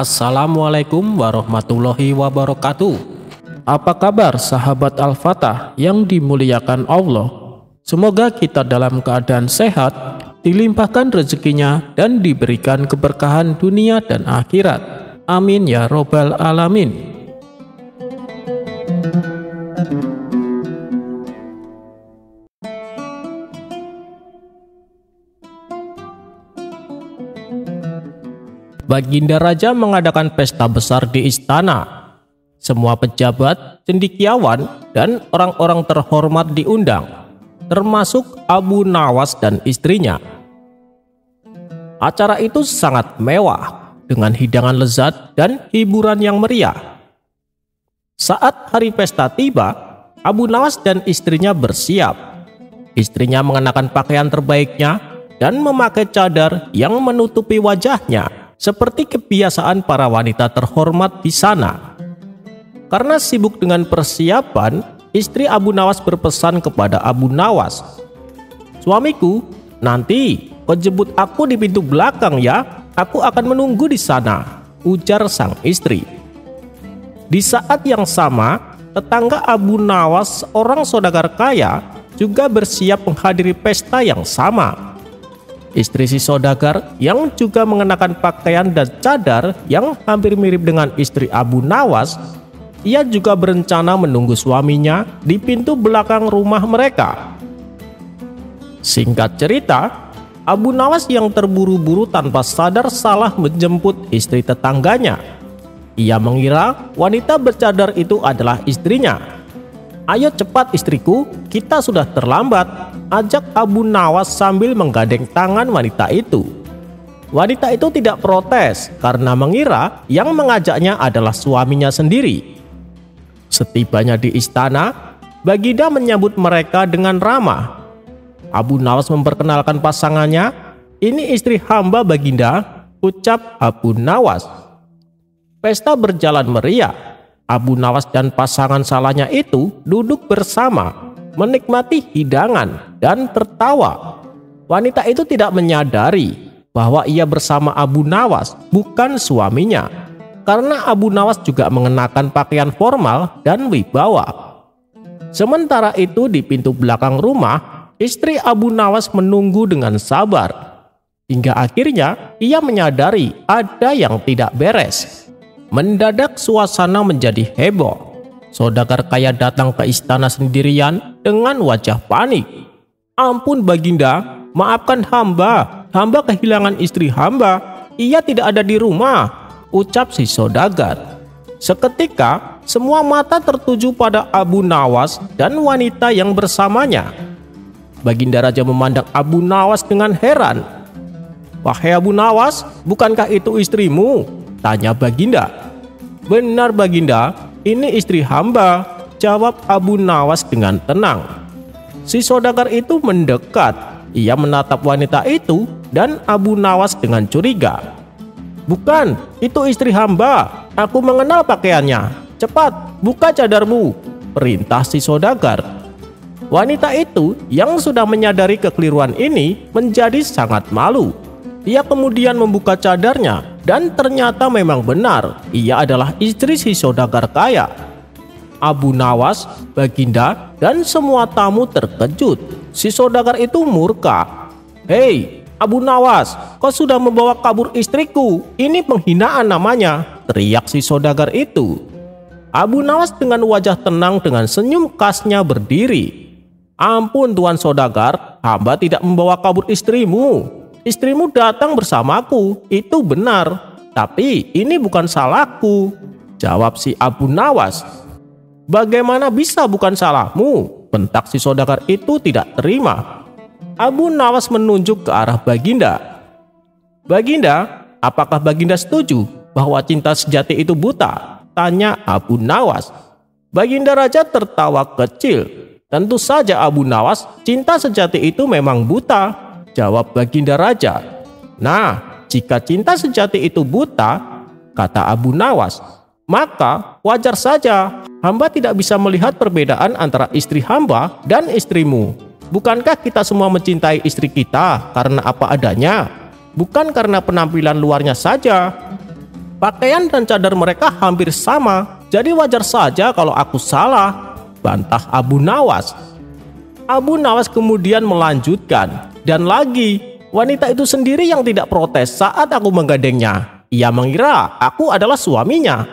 Assalamualaikum warahmatullahi wabarakatuh. Apa kabar sahabat Al-Fatah yang dimuliakan Allah? Semoga kita dalam keadaan sehat, dilimpahkan rezekinya dan diberikan keberkahan dunia dan akhirat. Amin ya robbal alamin. Baginda Raja mengadakan pesta besar di istana. Semua pejabat, cendekiawan, dan orang-orang terhormat diundang, termasuk Abu Nawas dan istrinya. Acara itu sangat mewah, dengan hidangan lezat dan hiburan yang meriah. Saat hari pesta tiba, Abu Nawas dan istrinya bersiap. Istrinya mengenakan pakaian terbaiknya dan memakai cadar yang menutupi wajahnya, seperti kebiasaan para wanita terhormat di sana. Karena sibuk dengan persiapan, istri Abu Nawas berpesan kepada Abu Nawas, "Suamiku, nanti kau jemput aku di pintu belakang ya, aku akan menunggu di sana," ujar sang istri. Di saat yang sama, tetangga Abu Nawas, orang saudagar kaya, juga bersiap menghadiri pesta yang sama. Istri si saudagar yang juga mengenakan pakaian dan cadar yang hampir mirip dengan istri Abu Nawas, ia juga berencana menunggu suaminya di pintu belakang rumah mereka. Singkat cerita, Abu Nawas yang terburu-buru tanpa sadar salah menjemput istri tetangganya. Ia mengira wanita bercadar itu adalah istrinya. "Ayo cepat istriku, kita sudah terlambat," ajak Abu Nawas sambil menggandeng tangan wanita itu. Wanita itu tidak protes karena mengira yang mengajaknya adalah suaminya sendiri. Setibanya di istana, Baginda menyambut mereka dengan ramah. Abu Nawas memperkenalkan pasangannya, "Ini istri hamba Baginda," ucap Abu Nawas. Pesta berjalan meriah. Abu Nawas dan pasangan salahnya itu duduk bersama, menikmati hidangan dan tertawa. Wanita itu tidak menyadari bahwa ia bersama Abu Nawas, bukan suaminya, karena Abu Nawas juga mengenakan pakaian formal dan wibawa. Sementara itu di pintu belakang rumah, istri Abu Nawas menunggu dengan sabar, hingga akhirnya ia menyadari ada yang tidak beres. Mendadak suasana menjadi heboh. Saudagar kaya datang ke istana sendirian dengan wajah panik. "Ampun Baginda, maafkan hamba kehilangan istri hamba. Ia tidak ada di rumah," ucap si saudagar. Seketika semua mata tertuju pada Abu Nawas dan wanita yang bersamanya. Baginda Raja memandang Abu Nawas dengan heran. "Wahai Abu Nawas, bukankah itu istrimu?" tanya Baginda. "Benar Baginda, ini istri hamba," jawab Abu Nawas dengan tenang. Si saudagar itu mendekat. Ia menatap wanita itu dan Abu Nawas dengan curiga. "Bukan, itu istri hamba. Aku mengenal pakaiannya. Cepat, buka cadarmu," perintah si saudagar. Wanita itu yang sudah menyadari kekeliruan ini menjadi sangat malu. Ia kemudian membuka cadarnya dan ternyata memang benar ia adalah istri si saudagar kaya. Abu Nawas, Baginda, dan semua tamu terkejut. Si saudagar itu murka. "Hei Abu Nawas, kau sudah membawa kabur istriku. Ini penghinaan namanya," teriak si saudagar itu. Abu Nawas dengan wajah tenang dengan senyum khasnya berdiri. "Ampun Tuan saudagar, hamba tidak membawa kabur istrimu. Istrimu datang bersamaku, itu benar. Tapi ini bukan salahku," jawab si Abu Nawas. "Bagaimana bisa bukan salahmu?" bentak si saudagar itu tidak terima. Abu Nawas menunjuk ke arah Baginda. "Baginda, apakah Baginda setuju bahwa cinta sejati itu buta?" tanya Abu Nawas. Baginda Raja tertawa kecil. "Tentu saja Abu Nawas, cinta sejati itu memang buta," jawab Baginda Raja. "Nah, jika cinta sejati itu buta," kata Abu Nawas, "maka wajar saja hamba tidak bisa melihat perbedaan antara istri hamba dan istrimu. Bukankah kita semua mencintai istri kita karena apa adanya, bukan karena penampilan luarnya saja?" Pakaian dan cadar mereka hampir sama, jadi wajar saja kalau aku salah, bantah Abu Nawas. Abu Nawas kemudian melanjutkan, dan lagi, wanita itu sendiri yang tidak protes saat aku menggandengnya. Ia mengira aku adalah suaminya.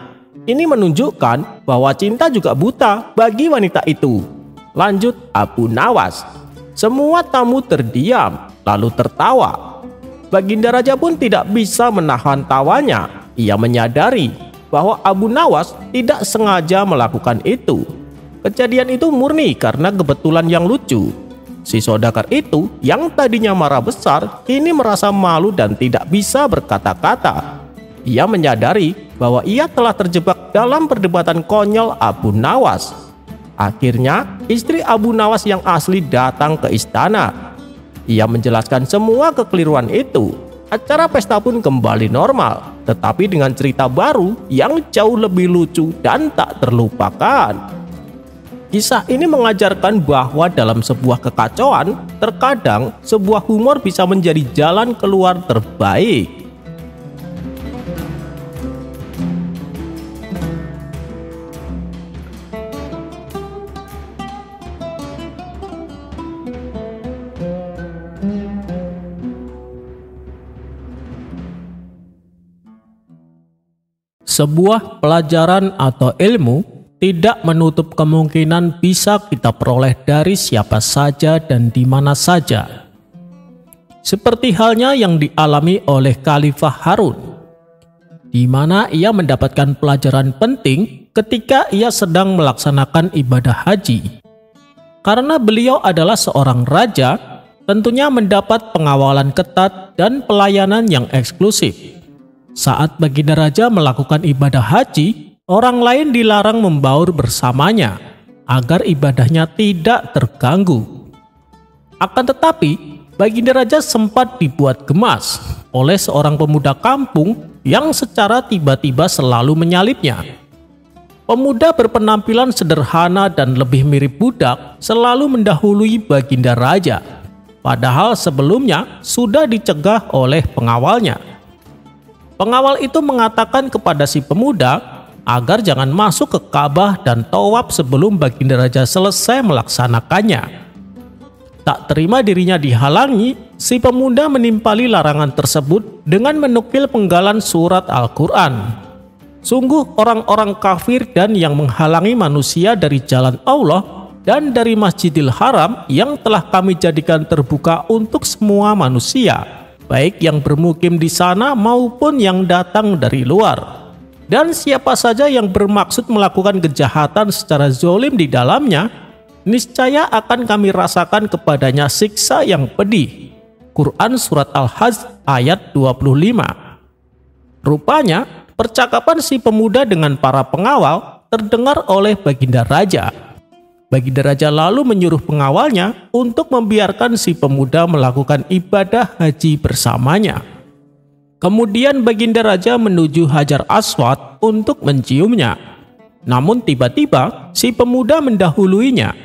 Ini menunjukkan bahwa cinta juga buta bagi wanita itu. Lanjut Abu Nawas. Semua tamu terdiam, lalu tertawa. Baginda Raja pun tidak bisa menahan tawanya. Ia menyadari bahwa Abu Nawas tidak sengaja melakukan itu. Kejadian itu murni karena kebetulan yang lucu. Si saudagar itu yang tadinya marah besar, kini merasa malu dan tidak bisa berkata-kata. Ia menyadari bahwa ia telah terjebak dalam perdebatan konyol Abu Nawas. Akhirnya, istri Abu Nawas yang asli datang ke istana. Ia menjelaskan semua kekeliruan itu. Acara pesta pun kembali normal, tetapi dengan cerita baru yang jauh lebih lucu dan tak terlupakan. Kisah ini mengajarkan bahwa dalam sebuah kekacauan, terkadang sebuah humor bisa menjadi jalan keluar terbaik. Sebuah pelajaran atau ilmu tidak menutup kemungkinan bisa kita peroleh dari siapa saja dan di mana saja. Seperti halnya yang dialami oleh Khalifah Harun, di mana ia mendapatkan pelajaran penting ketika ia sedang melaksanakan ibadah haji. Karena beliau adalah seorang raja, tentunya mendapat pengawalan ketat dan pelayanan yang eksklusif. Saat baginda raja melakukan ibadah haji, orang lain dilarang membaur bersamanya agar ibadahnya tidak terganggu. Akan tetapi, baginda raja sempat dibuat gemas oleh seorang pemuda kampung yang secara tiba-tiba selalu menyalipnya. Pemuda berpenampilan sederhana dan lebih mirip budak selalu mendahului baginda raja, padahal sebelumnya sudah dicegah oleh pengawalnya. Pengawal itu mengatakan kepada si pemuda agar jangan masuk ke Ka'bah dan tawaf sebelum baginda raja selesai melaksanakannya. Tak terima dirinya dihalangi, si pemuda menimpali larangan tersebut dengan menukil penggalan surat Al-Quran. Sungguh orang-orang kafir dan yang menghalangi manusia dari jalan Allah dan dari Masjidil Haram yang telah kami jadikan terbuka untuk semua manusia, baik yang bermukim di sana maupun yang datang dari luar. Dan siapa saja yang bermaksud melakukan kejahatan secara zolim di dalamnya, niscaya akan kami rasakan kepadanya siksa yang pedih. Quran Surat Al-Hajj ayat 25. Rupanya, percakapan si pemuda dengan para pengawal terdengar oleh baginda raja. Baginda raja lalu menyuruh pengawalnya untuk membiarkan si pemuda melakukan ibadah haji bersamanya. Kemudian baginda raja menuju Hajar Aswad untuk menciumnya. Namun tiba-tiba si pemuda mendahuluinya.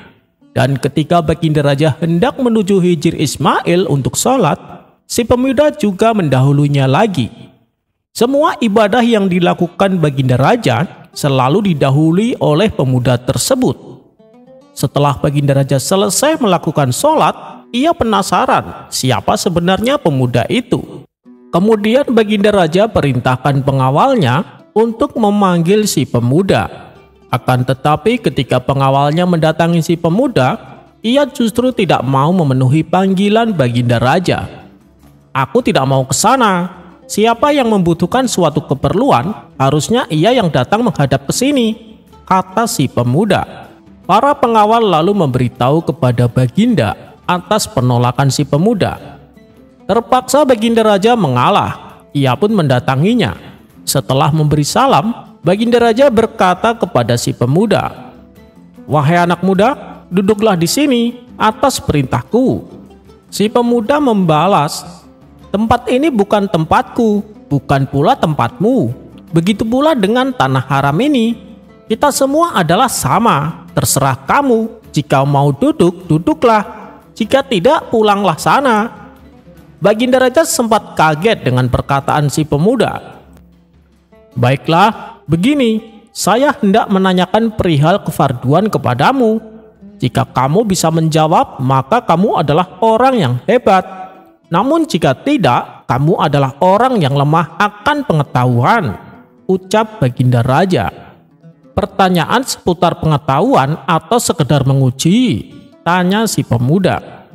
Dan ketika baginda raja hendak menuju Hijr Ismail untuk sholat, si pemuda juga mendahulunya lagi. Semua ibadah yang dilakukan baginda raja selalu didahului oleh pemuda tersebut. Setelah baginda raja selesai melakukan sholat, ia penasaran siapa sebenarnya pemuda itu. Kemudian baginda raja perintahkan pengawalnya untuk memanggil si pemuda. Akan tetapi ketika pengawalnya mendatangi si pemuda, ia justru tidak mau memenuhi panggilan baginda raja. "Aku tidak mau ke sana. Siapa yang membutuhkan suatu keperluan, harusnya ia yang datang menghadap ke sini," kata si pemuda. Para pengawal lalu memberitahu kepada baginda atas penolakan si pemuda. Terpaksa baginda raja mengalah. Ia pun mendatanginya. Setelah memberi salam, baginda raja berkata kepada si pemuda, "Wahai anak muda, duduklah di sini atas perintahku." Si pemuda membalas, "Tempat ini bukan tempatku, bukan pula tempatmu. Begitu pula dengan tanah haram ini. Kita semua adalah sama. Terserah kamu. Jika mau duduk, duduklah. Jika tidak, pulanglah sana." Baginda raja sempat kaget dengan perkataan si pemuda. Baiklah, begini, saya hendak menanyakan perihal kefarduan kepadamu. Jika kamu bisa menjawab, maka kamu adalah orang yang hebat. Namun jika tidak, kamu adalah orang yang lemah akan pengetahuan, ucap Baginda Raja. Pertanyaan seputar pengetahuan atau sekedar menguji? Tanya si pemuda.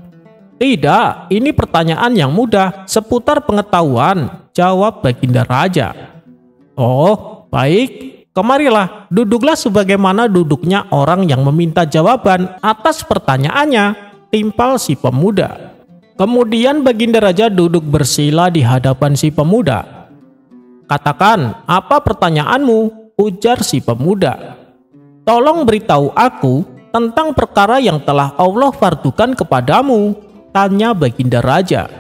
Tidak, ini pertanyaan yang mudah, seputar pengetahuan, jawab Baginda Raja. Oh, baik, kemarilah, duduklah sebagaimana duduknya orang yang meminta jawaban atas pertanyaannya, timpal si pemuda. Kemudian Baginda Raja duduk bersila di hadapan si pemuda. Katakan, apa pertanyaanmu? Ujar si pemuda. Tolong beritahu aku tentang perkara yang telah Allah fardukan kepadamu, tanya Baginda Raja.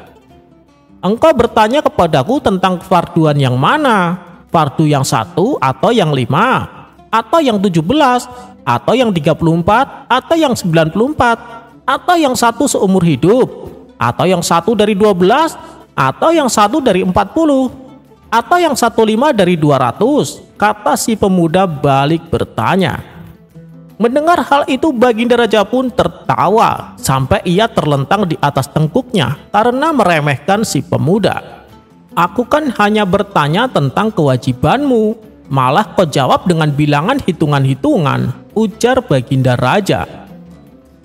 Engkau bertanya kepadaku tentang kefarduan yang mana? Fardu yang 1 atau yang 5? Atau yang 17? Atau yang 34? Atau yang 94? Atau yang 1 seumur hidup? Atau yang 1 dari 12? Atau yang 1 dari 40? Atau yang 15 dari 200? Kata si pemuda balik bertanya. Mendengar hal itu Baginda Raja pun tertawa sampai ia terlentang di atas tengkuknya karena meremehkan si pemuda. Aku kan hanya bertanya tentang kewajibanmu, malah kau jawab dengan bilangan hitungan-hitungan, ujar Baginda Raja.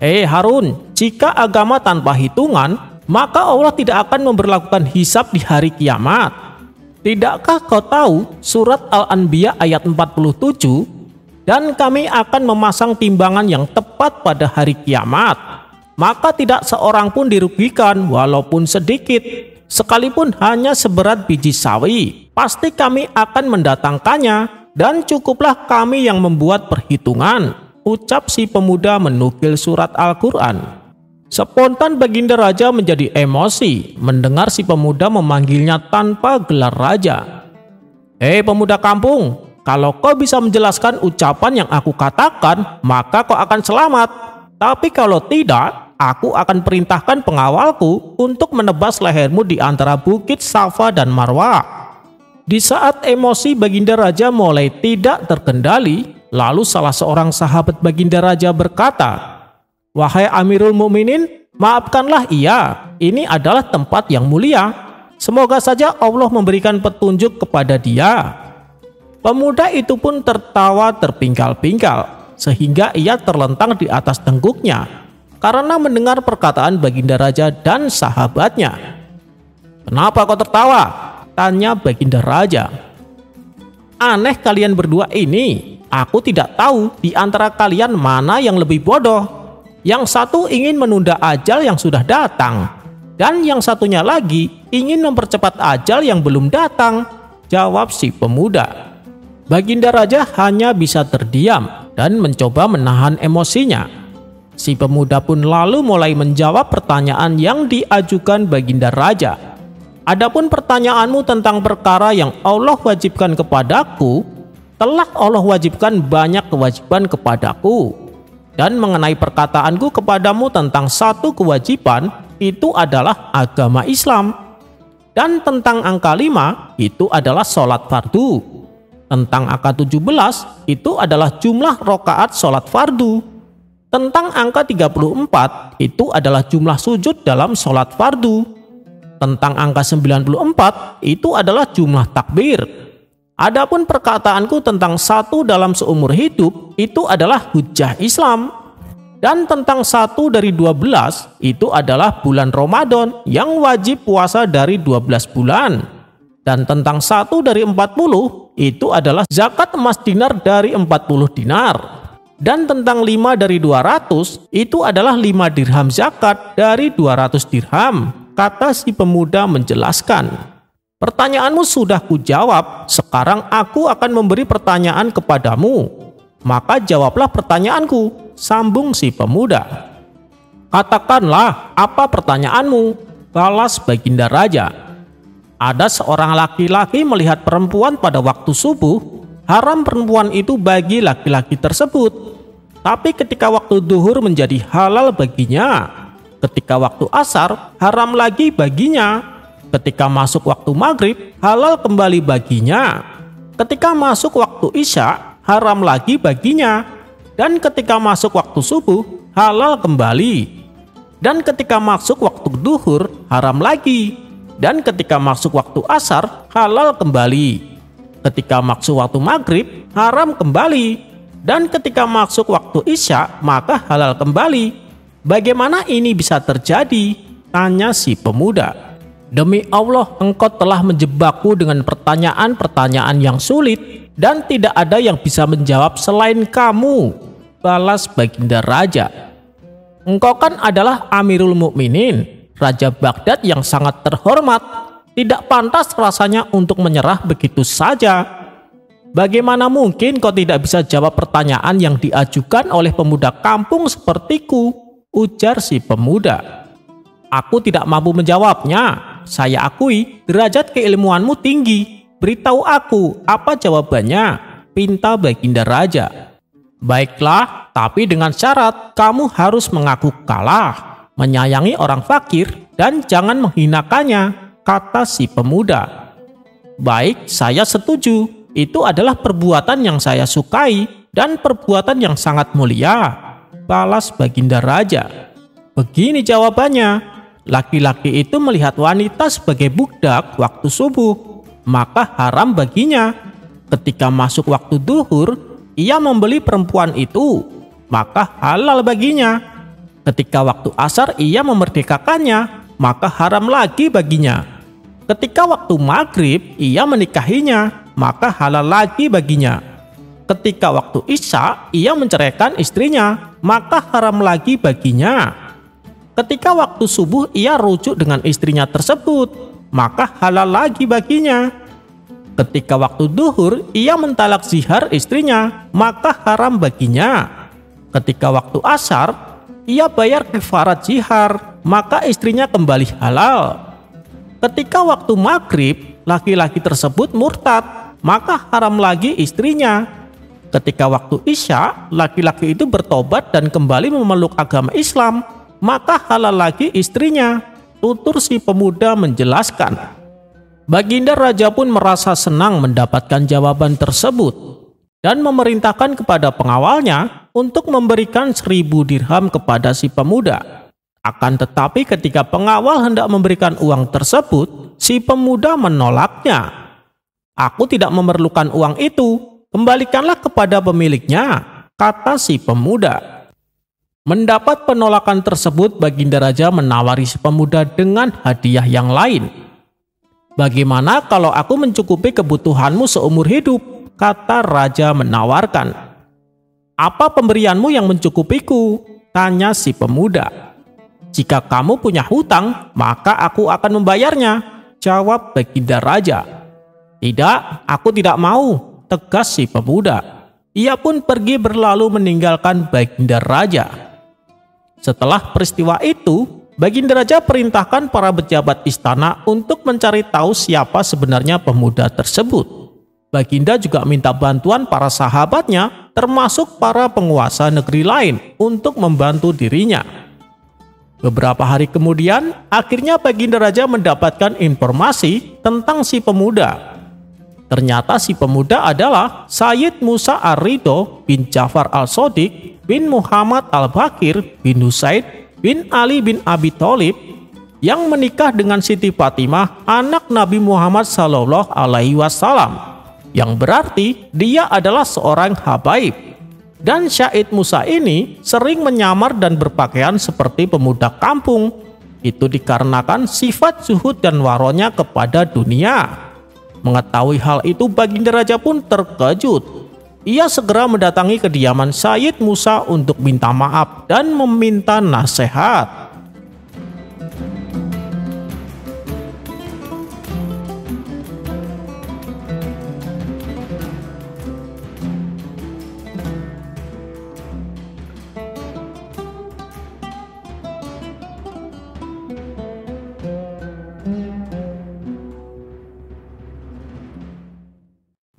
Hei Harun, jika agama tanpa hitungan, maka Allah tidak akan memberlakukan hisab di hari kiamat. Tidakkah kau tahu surat Al-Anbiya ayat 47? Dan kami akan memasang timbangan yang tepat pada hari kiamat. Maka tidak seorang pun dirugikan walaupun sedikit. Sekalipun hanya seberat biji sawi. Pasti kami akan mendatangkannya. Dan cukuplah kami yang membuat perhitungan. Ucap si pemuda menukil surat Al-Quran. Spontan Baginda Raja menjadi emosi mendengar si pemuda memanggilnya tanpa gelar raja. Hei pemuda kampung, kalau kau bisa menjelaskan ucapan yang aku katakan, maka kau akan selamat. Tapi kalau tidak, aku akan perintahkan pengawalku untuk menebas lehermu di antara bukit Safa dan Marwah. Di saat emosi Baginda Raja mulai tidak terkendali, lalu salah seorang sahabat Baginda Raja berkata, "Wahai Amirul Mukminin, maafkanlah ia. Ini adalah tempat yang mulia. Semoga saja Allah memberikan petunjuk kepada dia." Pemuda itu pun tertawa terpingkal-pingkal sehingga ia terlentang di atas tengkuknya karena mendengar perkataan Baginda Raja dan sahabatnya. "Kenapa kau tertawa?" tanya Baginda Raja. "Aneh kalian berdua ini. Aku tidak tahu di antara kalian mana yang lebih bodoh. Yang satu ingin menunda ajal yang sudah datang, dan yang satunya lagi ingin mempercepat ajal yang belum datang," jawab si pemuda. Baginda Raja hanya bisa terdiam dan mencoba menahan emosinya. Si pemuda pun lalu mulai menjawab pertanyaan yang diajukan Baginda Raja. "Adapun pertanyaanmu tentang perkara yang Allah wajibkan kepadaku, telah Allah wajibkan banyak kewajiban kepadaku. Dan mengenai perkataanku kepadamu tentang satu kewajiban, itu adalah agama Islam. Dan tentang angka 5, itu adalah sholat fardu. Tentang angka 17, itu adalah jumlah rokaat sholat fardu. Tentang angka 34, itu adalah jumlah sujud dalam sholat fardu. Tentang angka 94, itu adalah jumlah takbir. Adapun perkataanku tentang 1 dalam seumur hidup, itu adalah hujjah Islam. Dan tentang 1 dari 12, itu adalah bulan Ramadan yang wajib puasa dari 12 bulan. Dan tentang 1 dari 40, itu adalah zakat emas dinar dari 40 dinar. Dan tentang 5 dari 200, itu adalah 5 dirham zakat dari 200 dirham, kata si pemuda menjelaskan. "Pertanyaanmu sudah kujawab, sekarang aku akan memberi pertanyaan kepadamu. Maka jawablah pertanyaanku," sambung si pemuda. "Katakanlah apa pertanyaanmu," balas Baginda Raja. "Ada seorang laki-laki melihat perempuan pada waktu subuh, haram perempuan itu bagi laki-laki tersebut. Tapi ketika waktu duhur menjadi halal baginya. Ketika waktu asar, haram lagi baginya. Ketika masuk waktu maghrib, halal kembali baginya. Ketika masuk waktu Isya, haram lagi baginya. Dan ketika masuk waktu subuh, halal kembali. Dan ketika masuk waktu duhur, haram lagi. Dan ketika masuk waktu asar, halal kembali. Ketika masuk waktu maghrib, haram kembali. Dan ketika masuk waktu Isya, maka halal kembali. Bagaimana ini bisa terjadi? Tanya si pemuda. Demi Allah, engkau telah menjebakku dengan pertanyaan-pertanyaan yang sulit, dan tidak ada yang bisa menjawab selain kamu, balas baginda raja. Engkau kan adalah Amirul Mukminin, Raja Baghdad yang sangat terhormat. Tidak pantas rasanya untuk menyerah begitu saja. Bagaimana mungkin kau tidak bisa jawab pertanyaan yang diajukan oleh pemuda kampung sepertiku? Ujar si pemuda. Aku tidak mampu menjawabnya. Saya akui derajat keilmuanmu tinggi. Beritahu aku apa jawabannya, pinta baginda raja. Baiklah, tapi dengan syarat kamu harus mengaku kalah, menyayangi orang fakir, dan jangan menghinakannya, kata si pemuda. Baik, saya setuju. Itu adalah perbuatan yang saya sukai dan perbuatan yang sangat mulia, balas baginda raja. Begini jawabannya. Laki-laki itu melihat wanita sebagai budak waktu subuh, maka haram baginya. Ketika masuk waktu duhur, ia membeli perempuan itu, maka halal baginya. Ketika waktu asar ia memerdekakannya, maka haram lagi baginya. Ketika waktu maghrib ia menikahinya, maka halal lagi baginya. Ketika waktu Isya ia menceraikan istrinya, maka haram lagi baginya. Ketika waktu subuh ia rujuk dengan istrinya tersebut, maka halal lagi baginya. Ketika waktu duhur ia mentalak zihar istrinya, maka haram baginya. Ketika waktu asar ia bayar kafarat zihar, maka istrinya kembali halal. Ketika waktu maghrib laki-laki tersebut murtad, maka haram lagi istrinya. Ketika waktu Isya laki-laki itu bertobat dan kembali memeluk agama Islam, maka halal lagi istrinya, tutur si pemuda menjelaskan. Baginda raja pun merasa senang mendapatkan jawaban tersebut dan memerintahkan kepada pengawalnya untuk memberikan 1000 dirham kepada si pemuda. Akan tetapi ketika pengawal hendak memberikan uang tersebut, si pemuda menolaknya. Aku tidak memerlukan uang itu, kembalikanlah kepada pemiliknya, kata si pemuda. Mendapat penolakan tersebut, baginda raja menawari si pemuda dengan hadiah yang lain. Bagaimana kalau aku mencukupi kebutuhanmu seumur hidup? Kata raja menawarkan. Apa pemberianmu yang mencukupiku? Tanya si pemuda. Jika kamu punya hutang, maka aku akan membayarnya, jawab baginda raja. Tidak, aku tidak mau, tegas si pemuda. Ia pun pergi berlalu meninggalkan baginda raja. Setelah peristiwa itu, baginda raja perintahkan para pejabat istana untuk mencari tahu siapa sebenarnya pemuda tersebut. Baginda juga minta bantuan para sahabatnya, termasuk para penguasa negeri lain, untuk membantu dirinya. Beberapa hari kemudian, akhirnya baginda raja mendapatkan informasi tentang si pemuda. Ternyata si pemuda adalah Sayyid Musa Ar-Ridho bin Ja'far Al-Shodiq bin Muhammad Al-Bakir bin Husaid bin Ali bin Abi Thalib yang menikah dengan Siti Fatimah, anak Nabi Muhammad Sallallahu Alaihi Wasallam, yang berarti dia adalah seorang habaib. Dan Sayyid Musa ini sering menyamar dan berpakaian seperti pemuda kampung. Itu dikarenakan sifat zuhud dan waronya kepada dunia. Mengetahui hal itu, baginda raja pun terkejut. Ia segera mendatangi kediaman Sayyid Musa untuk minta maaf dan meminta nasihat.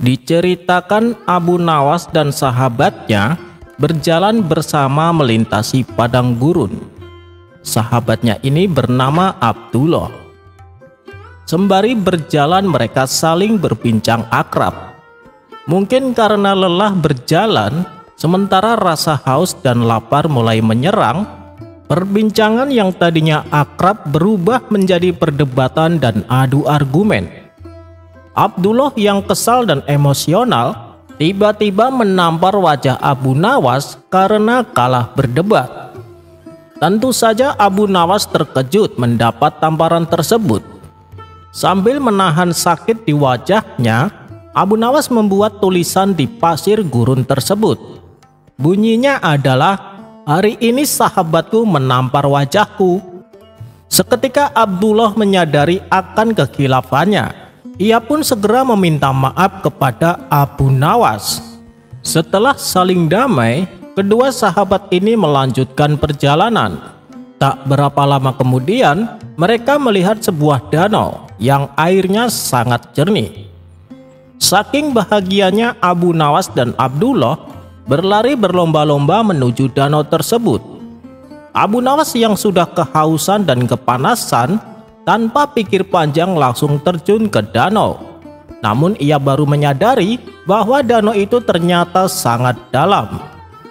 Diceritakan Abu Nawas dan sahabatnya berjalan bersama melintasi padang gurun. Sahabatnya ini bernama Abdullah. Sembari berjalan mereka saling berbincang akrab. Mungkin karena lelah berjalan, sementara rasa haus dan lapar mulai menyerang, perbincangan yang tadinya akrab berubah menjadi perdebatan dan adu argumen. Abdullah yang kesal dan emosional tiba-tiba menampar wajah Abu Nawas karena kalah berdebat. Tentu saja Abu Nawas terkejut mendapat tamparan tersebut. Sambil menahan sakit di wajahnya, Abu Nawas membuat tulisan di pasir gurun tersebut. Bunyinya adalah, "Hari ini sahabatku menampar wajahku." Seketika Abdullah menyadari akan kekhilafannya. Ia pun segera meminta maaf kepada Abu Nawas. Setelah saling damai, kedua sahabat ini melanjutkan perjalanan. Tak berapa lama kemudian, mereka melihat sebuah danau yang airnya sangat jernih. Saking bahagianya, Abu Nawas dan Abdullah berlari berlomba-lomba menuju danau tersebut. Abu Nawas yang sudah kehausan dan kepanasan, tanpa pikir panjang langsung terjun ke danau. Namun ia baru menyadari bahwa danau itu ternyata sangat dalam.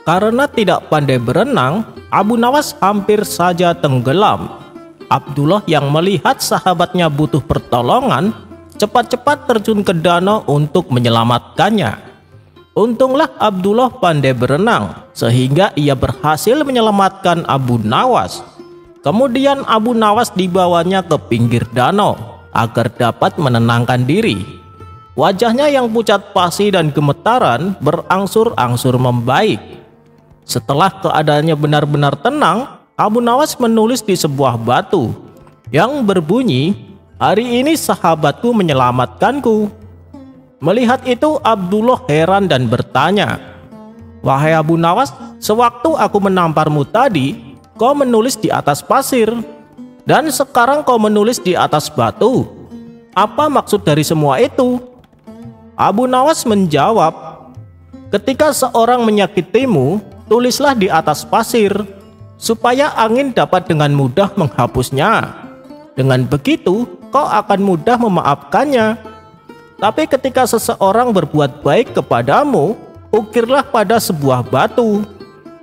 Karena tidak pandai berenang, Abu Nawas hampir saja tenggelam. Abdullah yang melihat sahabatnya butuh pertolongan, cepat-cepat terjun ke danau untuk menyelamatkannya. Untunglah Abdullah pandai berenang, sehingga ia berhasil menyelamatkan Abu Nawas. Kemudian Abu Nawas dibawanya ke pinggir danau agar dapat menenangkan diri. Wajahnya yang pucat pasi dan gemetaran berangsur-angsur membaik. Setelah keadaannya benar-benar tenang, Abu Nawas menulis di sebuah batu yang berbunyi, "Hari ini sahabatku menyelamatkanku." Melihat itu Abdullah heran dan bertanya, "Wahai Abu Nawas, sewaktu aku menamparmu tadi, kau menulis di atas pasir, dan sekarang kau menulis di atas batu. Apa maksud dari semua itu?" Abu Nawas menjawab, "Ketika seorang menyakitimu, tulislah di atas pasir, supaya angin dapat dengan mudah menghapusnya. Dengan begitu, kau akan mudah memaafkannya. Tapi ketika seseorang berbuat baik kepadamu, ukirlah pada sebuah batu,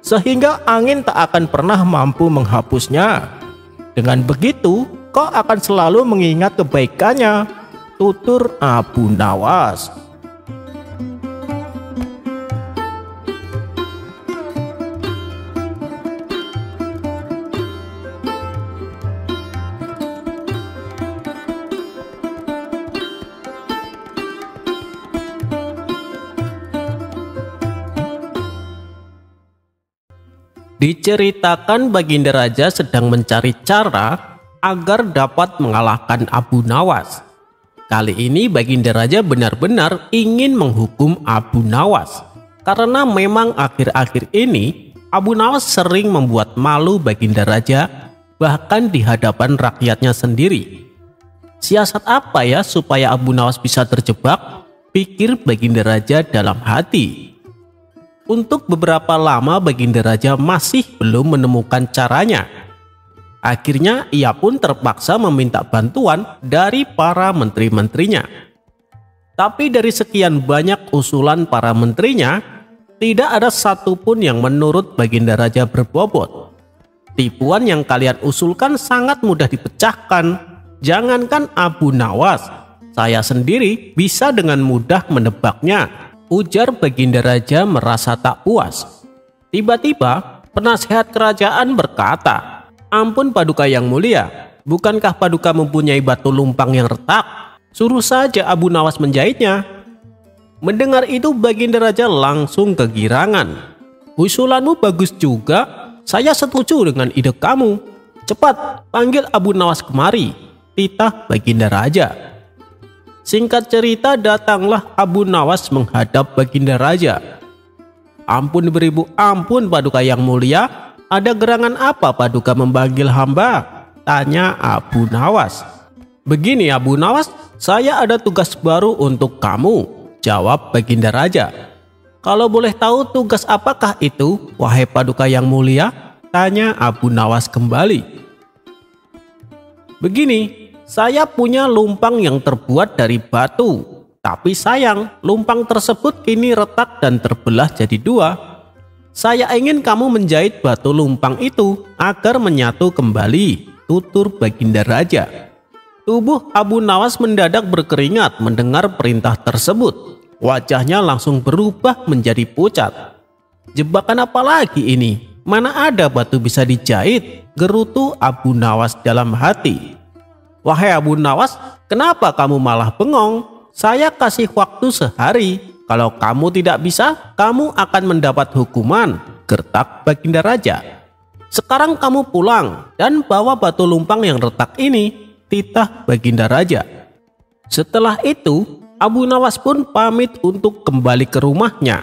sehingga angin tak akan pernah mampu menghapusnya. Dengan begitu, kau akan selalu mengingat kebaikannya." Tutur Abu Nawas. Diceritakan Baginda Raja sedang mencari cara agar dapat mengalahkan Abu Nawas. Kali ini Baginda Raja benar-benar ingin menghukum Abu Nawas, karena memang akhir-akhir ini Abu Nawas sering membuat malu Baginda Raja, bahkan di hadapan rakyatnya sendiri. Siasat apa ya supaya Abu Nawas bisa terjebak? Pikir Baginda Raja dalam hati. Untuk beberapa lama Baginda Raja masih belum menemukan caranya. Akhirnya ia pun terpaksa meminta bantuan dari para menteri-menterinya. Tapi dari sekian banyak usulan para menterinya, tidak ada satupun yang menurut Baginda Raja berbobot. Tipuan yang kalian usulkan sangat mudah dipecahkan. Jangankan Abu Nawas, saya sendiri bisa dengan mudah menebaknya, ujar Baginda Raja merasa tak puas. Tiba-tiba penasehat kerajaan berkata, "Ampun Paduka yang mulia, bukankah Paduka mempunyai batu lumpang yang retak? Suruh saja Abu Nawas menjahitnya." Mendengar itu Baginda Raja langsung kegirangan. "Usulanmu bagus juga, saya setuju dengan ide kamu. Cepat panggil Abu Nawas kemari," titah Baginda Raja. Singkat cerita, datanglah Abu Nawas menghadap Baginda Raja. "Ampun beribu, ampun Paduka yang mulia, ada gerangan apa Paduka memanggil hamba?" tanya Abu Nawas. "Begini Abu Nawas, saya ada tugas baru untuk kamu," jawab Baginda Raja. "Kalau boleh tahu tugas apakah itu, wahai Paduka yang mulia?" tanya Abu Nawas kembali. "Begini, saya punya lumpang yang terbuat dari batu. Tapi sayang, lumpang tersebut kini retak dan terbelah jadi dua. Saya ingin kamu menjahit batu lumpang itu agar menyatu kembali, tutur Baginda Raja. Tubuh Abu Nawas mendadak berkeringat mendengar perintah tersebut. Wajahnya langsung berubah menjadi pucat. Jebakan apa lagi ini? Mana ada batu bisa dijahit? Gerutu Abu Nawas dalam hati. Wahai Abu Nawas, kenapa kamu malah bengong? Saya kasih waktu sehari. Kalau kamu tidak bisa, kamu akan mendapat hukuman, gertak Baginda Raja. Sekarang kamu pulang dan bawa batu lumpang yang retak ini, titah Baginda Raja. Setelah itu, Abu Nawas pun pamit untuk kembali ke rumahnya.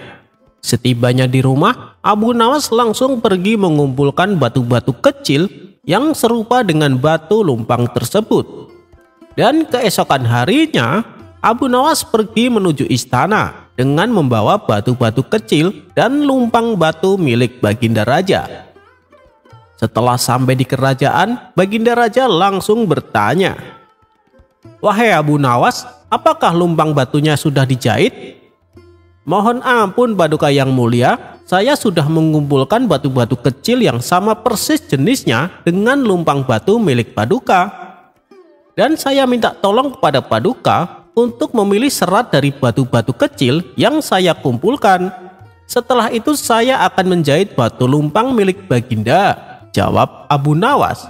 Setibanya di rumah, Abu Nawas langsung pergi mengumpulkan batu-batu kecil yang serupa dengan batu lumpang tersebut. Dan keesokan harinya, Abu Nawas pergi menuju istana dengan membawa batu-batu kecil dan lumpang batu milik Baginda Raja. Setelah sampai di kerajaan, Baginda Raja langsung bertanya, "Wahai Abu Nawas, apakah lumpang batunya sudah dijahit?" "Mohon ampun Paduka yang mulia, saya sudah mengumpulkan batu-batu kecil yang sama persis jenisnya dengan lumpang batu milik Paduka. Dan saya minta tolong kepada Paduka untuk memilih serat dari batu-batu kecil yang saya kumpulkan. Setelah itu saya akan menjahit batu lumpang milik Baginda," jawab Abu Nawas.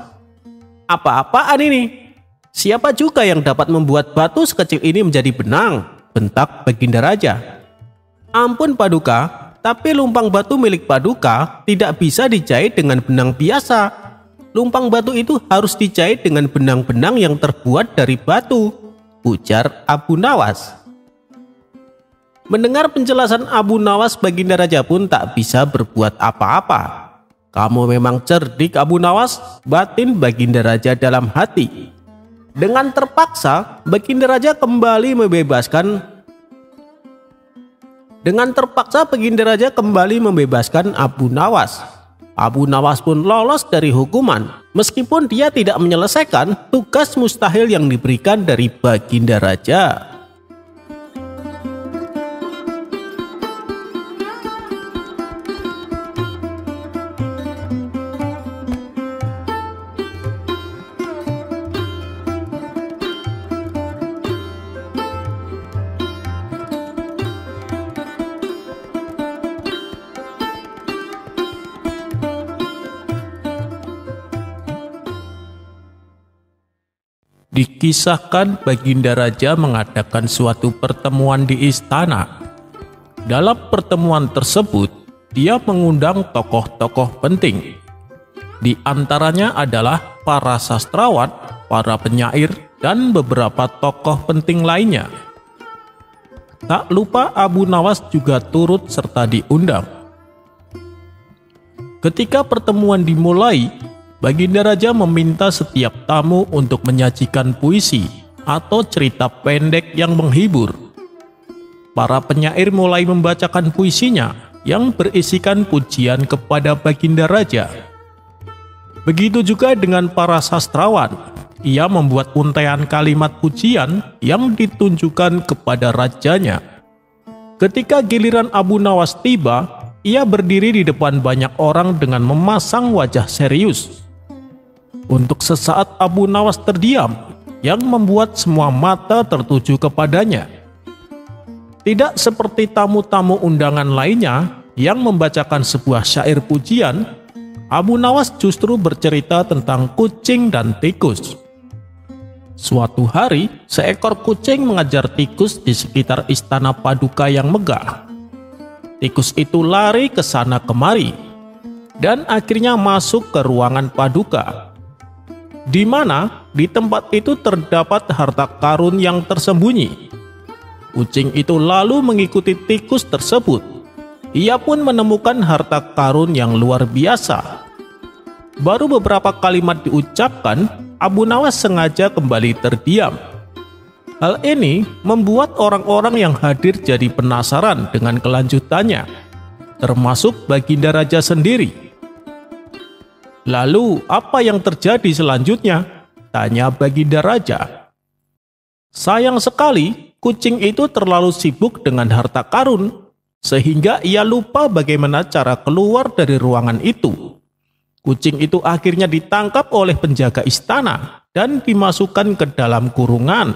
"Apa-apaan ini? Siapa juga yang dapat membuat batu sekecil ini menjadi benang?" bentak Baginda Raja. "Ampun Paduka, tapi lumpang batu milik Paduka tidak bisa dijahit dengan benang biasa. Lumpang batu itu harus dijahit dengan benang-benang yang terbuat dari batu," ujar Abu Nawas. Mendengar penjelasan Abu Nawas, Baginda Raja pun tak bisa berbuat apa-apa. "Kamu memang cerdik Abu Nawas," batin Baginda Raja dalam hati. Dengan terpaksa, Baginda Raja kembali membebaskan Abu Nawas. Abu Nawas pun lolos dari hukuman, meskipun dia tidak menyelesaikan tugas mustahil yang diberikan dari Baginda Raja. Dikisahkan Baginda Raja mengadakan suatu pertemuan di istana. Dalam pertemuan tersebut, dia mengundang tokoh-tokoh penting. Di antaranya adalah para sastrawan, para penyair, dan beberapa tokoh penting lainnya. Tak lupa Abu Nawas juga turut serta diundang. Ketika pertemuan dimulai, Baginda Raja meminta setiap tamu untuk menyajikan puisi atau cerita pendek yang menghibur. Para penyair mulai membacakan puisinya yang berisikan pujian kepada Baginda Raja. Begitu juga dengan para sastrawan. Ia membuat untaian kalimat pujian yang ditunjukkan kepada rajanya. Ketika giliran Abu Nawas tiba, ia berdiri di depan banyak orang dengan memasang wajah serius. Untuk sesaat Abu Nawas terdiam, yang membuat semua mata tertuju kepadanya. Tidak seperti tamu-tamu undangan lainnya yang membacakan sebuah syair pujian, Abu Nawas justru bercerita tentang kucing dan tikus. Suatu hari, seekor kucing mengejar tikus di sekitar istana Paduka yang megah. Tikus itu lari ke sana kemari, dan akhirnya masuk ke ruangan Paduka, di mana di tempat itu terdapat harta karun yang tersembunyi. Kucing itu lalu mengikuti tikus tersebut. Ia pun menemukan harta karun yang luar biasa. Baru beberapa kalimat diucapkan, Abu Nawas sengaja kembali terdiam. Hal ini membuat orang-orang yang hadir jadi penasaran dengan kelanjutannya, termasuk Baginda Raja sendiri. "Lalu apa yang terjadi selanjutnya?" tanya Baginda Raja. "Sayang sekali, kucing itu terlalu sibuk dengan harta karun, sehingga ia lupa bagaimana cara keluar dari ruangan itu. Kucing itu akhirnya ditangkap oleh penjaga istana dan dimasukkan ke dalam kurungan.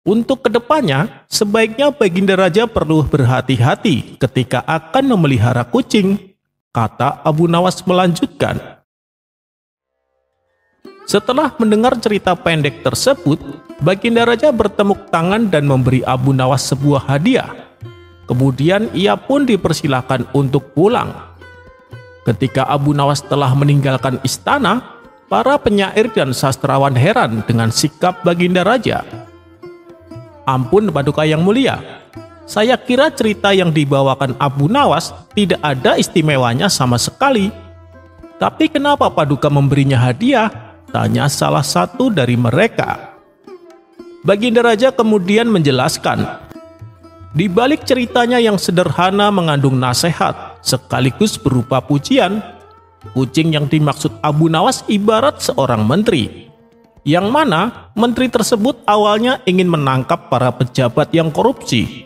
Untuk kedepannya, sebaiknya Baginda Raja perlu berhati-hati ketika akan memelihara kucing, kata Abu Nawas melanjutkan. Setelah mendengar cerita pendek tersebut, Baginda Raja bertepuk tangan dan memberi Abu Nawas sebuah hadiah. Kemudian ia pun dipersilakan untuk pulang. Ketika Abu Nawas telah meninggalkan istana, para penyair dan sastrawan heran dengan sikap Baginda Raja. Ampun Paduka yang mulia, saya kira cerita yang dibawakan Abu Nawas tidak ada istimewanya sama sekali. Tapi kenapa Paduka memberinya hadiah? Tanya salah satu dari mereka. Baginda Raja kemudian menjelaskan, di balik ceritanya yang sederhana mengandung nasihat sekaligus berupa pujian. Kucing yang dimaksud Abu Nawas ibarat seorang menteri, yang mana menteri tersebut awalnya ingin menangkap para pejabat yang korupsi.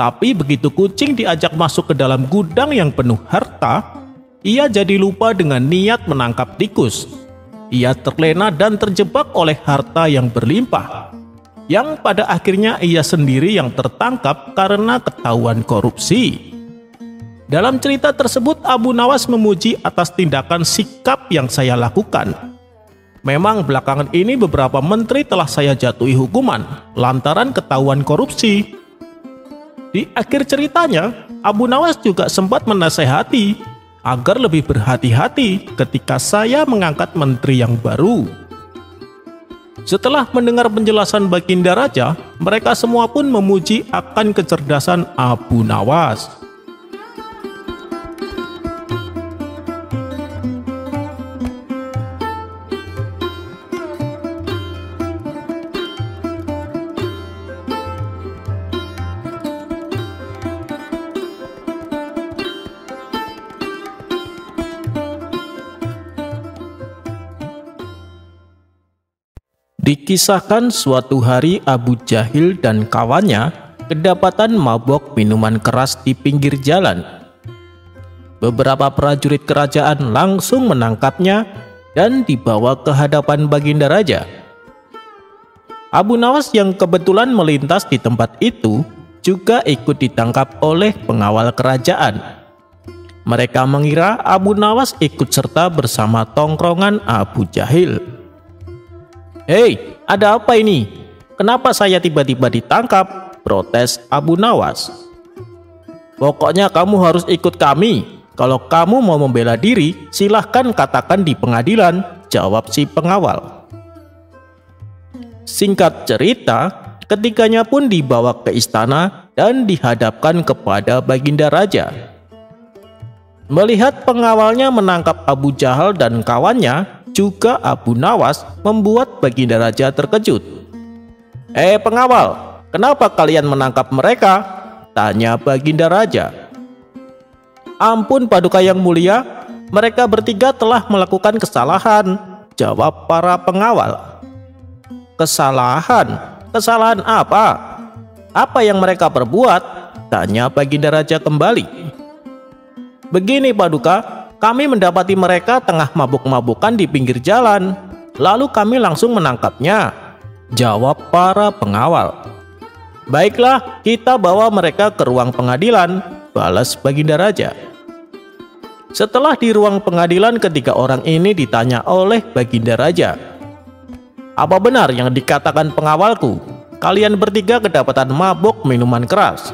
Tapi begitu kucing diajak masuk ke dalam gudang yang penuh harta, ia jadi lupa dengan niat menangkap tikus. Ia terlena dan terjebak oleh harta yang berlimpah, yang pada akhirnya ia sendiri yang tertangkap karena ketahuan korupsi. Dalam cerita tersebut, Abu Nawas memuji atas tindakan sikap yang saya lakukan. Memang belakangan ini beberapa menteri telah saya jatuhi hukuman lantaran ketahuan korupsi. Di akhir ceritanya, Abu Nawas juga sempat menasehati agar lebih berhati-hati ketika saya mengangkat menteri yang baru. Setelah mendengar penjelasan Baginda Raja, mereka semua pun memuji akan kecerdasan Abu Nawas. Dikisahkan suatu hari Abu Jahil dan kawannya kedapatan mabok minuman keras di pinggir jalan. Beberapa prajurit kerajaan langsung menangkapnya dan dibawa ke hadapan Baginda Raja. Abu Nawas yang kebetulan melintas di tempat itu juga ikut ditangkap oleh pengawal kerajaan. Mereka mengira Abu Nawas ikut serta bersama tongkrongan Abu Jahil. "Hei, ada apa ini? Kenapa saya tiba-tiba ditangkap?" protes Abu Nawas. "Pokoknya kamu harus ikut kami. Kalau kamu mau membela diri, silahkan katakan di pengadilan," jawab si pengawal. Singkat cerita, ketiganya pun dibawa ke istana dan dihadapkan kepada Baginda Raja. Melihat pengawalnya menangkap Abu Jahal dan kawannya, juga Abu Nawas, membuat Baginda Raja terkejut. Pengawal, kenapa kalian menangkap mereka?" tanya Baginda Raja. "Ampun Paduka yang mulia, mereka bertiga telah melakukan kesalahan," jawab para pengawal. "Kesalahan? Kesalahan apa? Apa yang mereka perbuat?" tanya Baginda Raja kembali. "Begini Paduka, kami mendapati mereka tengah mabuk-mabukan di pinggir jalan, lalu kami langsung menangkapnya," jawab para pengawal. "Baiklah, kita bawa mereka ke ruang pengadilan," balas Baginda Raja. Setelah di ruang pengadilan, ketiga orang ini ditanya oleh Baginda Raja. "Apa benar yang dikatakan pengawalku? Kalian bertiga kedapatan mabuk minuman keras."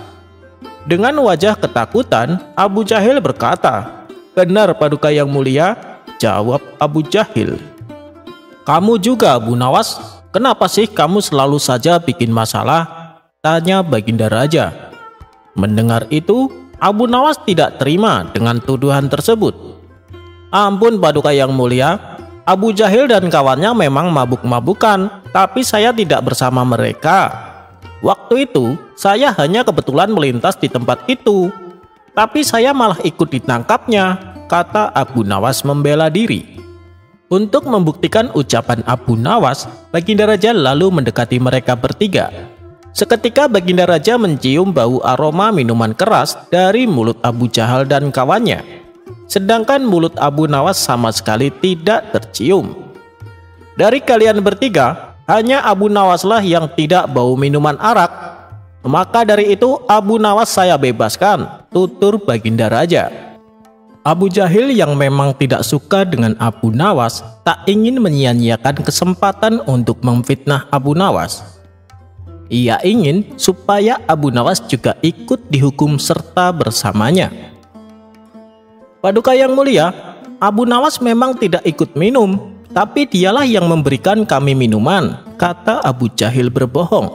Dengan wajah ketakutan, Abu Jahil berkata, "Benar Paduka yang mulia," jawab Abu Jahil. "Kamu juga Abu Nawas, kenapa sih kamu selalu saja bikin masalah?" tanya Baginda Raja. Mendengar itu, Abu Nawas tidak terima dengan tuduhan tersebut. "Ampun Paduka yang mulia, Abu Jahil dan kawannya memang mabuk-mabukan, tapi saya tidak bersama mereka. Waktu itu, saya hanya kebetulan melintas di tempat itu. Tapi saya malah ikut ditangkapnya," kata Abu Nawas membela diri. Untuk membuktikan ucapan Abu Nawas, Baginda Raja lalu mendekati mereka bertiga. Seketika Baginda Raja mencium bau aroma minuman keras dari mulut Abu Jahal dan kawannya, sedangkan mulut Abu Nawas sama sekali tidak tercium. Dari kalian bertiga, hanya Abu Nawaslah yang tidak bau minuman arak. Maka dari itu Abu Nawas saya bebaskan, tutur Baginda Raja. Abu Jahil yang memang tidak suka dengan Abu Nawas tak ingin menyia-nyiakan kesempatan untuk memfitnah Abu Nawas. Ia ingin supaya Abu Nawas juga ikut dihukum serta bersamanya. Paduka yang mulia, Abu Nawas memang tidak ikut minum, tapi dialah yang memberikan kami minuman, kata Abu Jahil berbohong.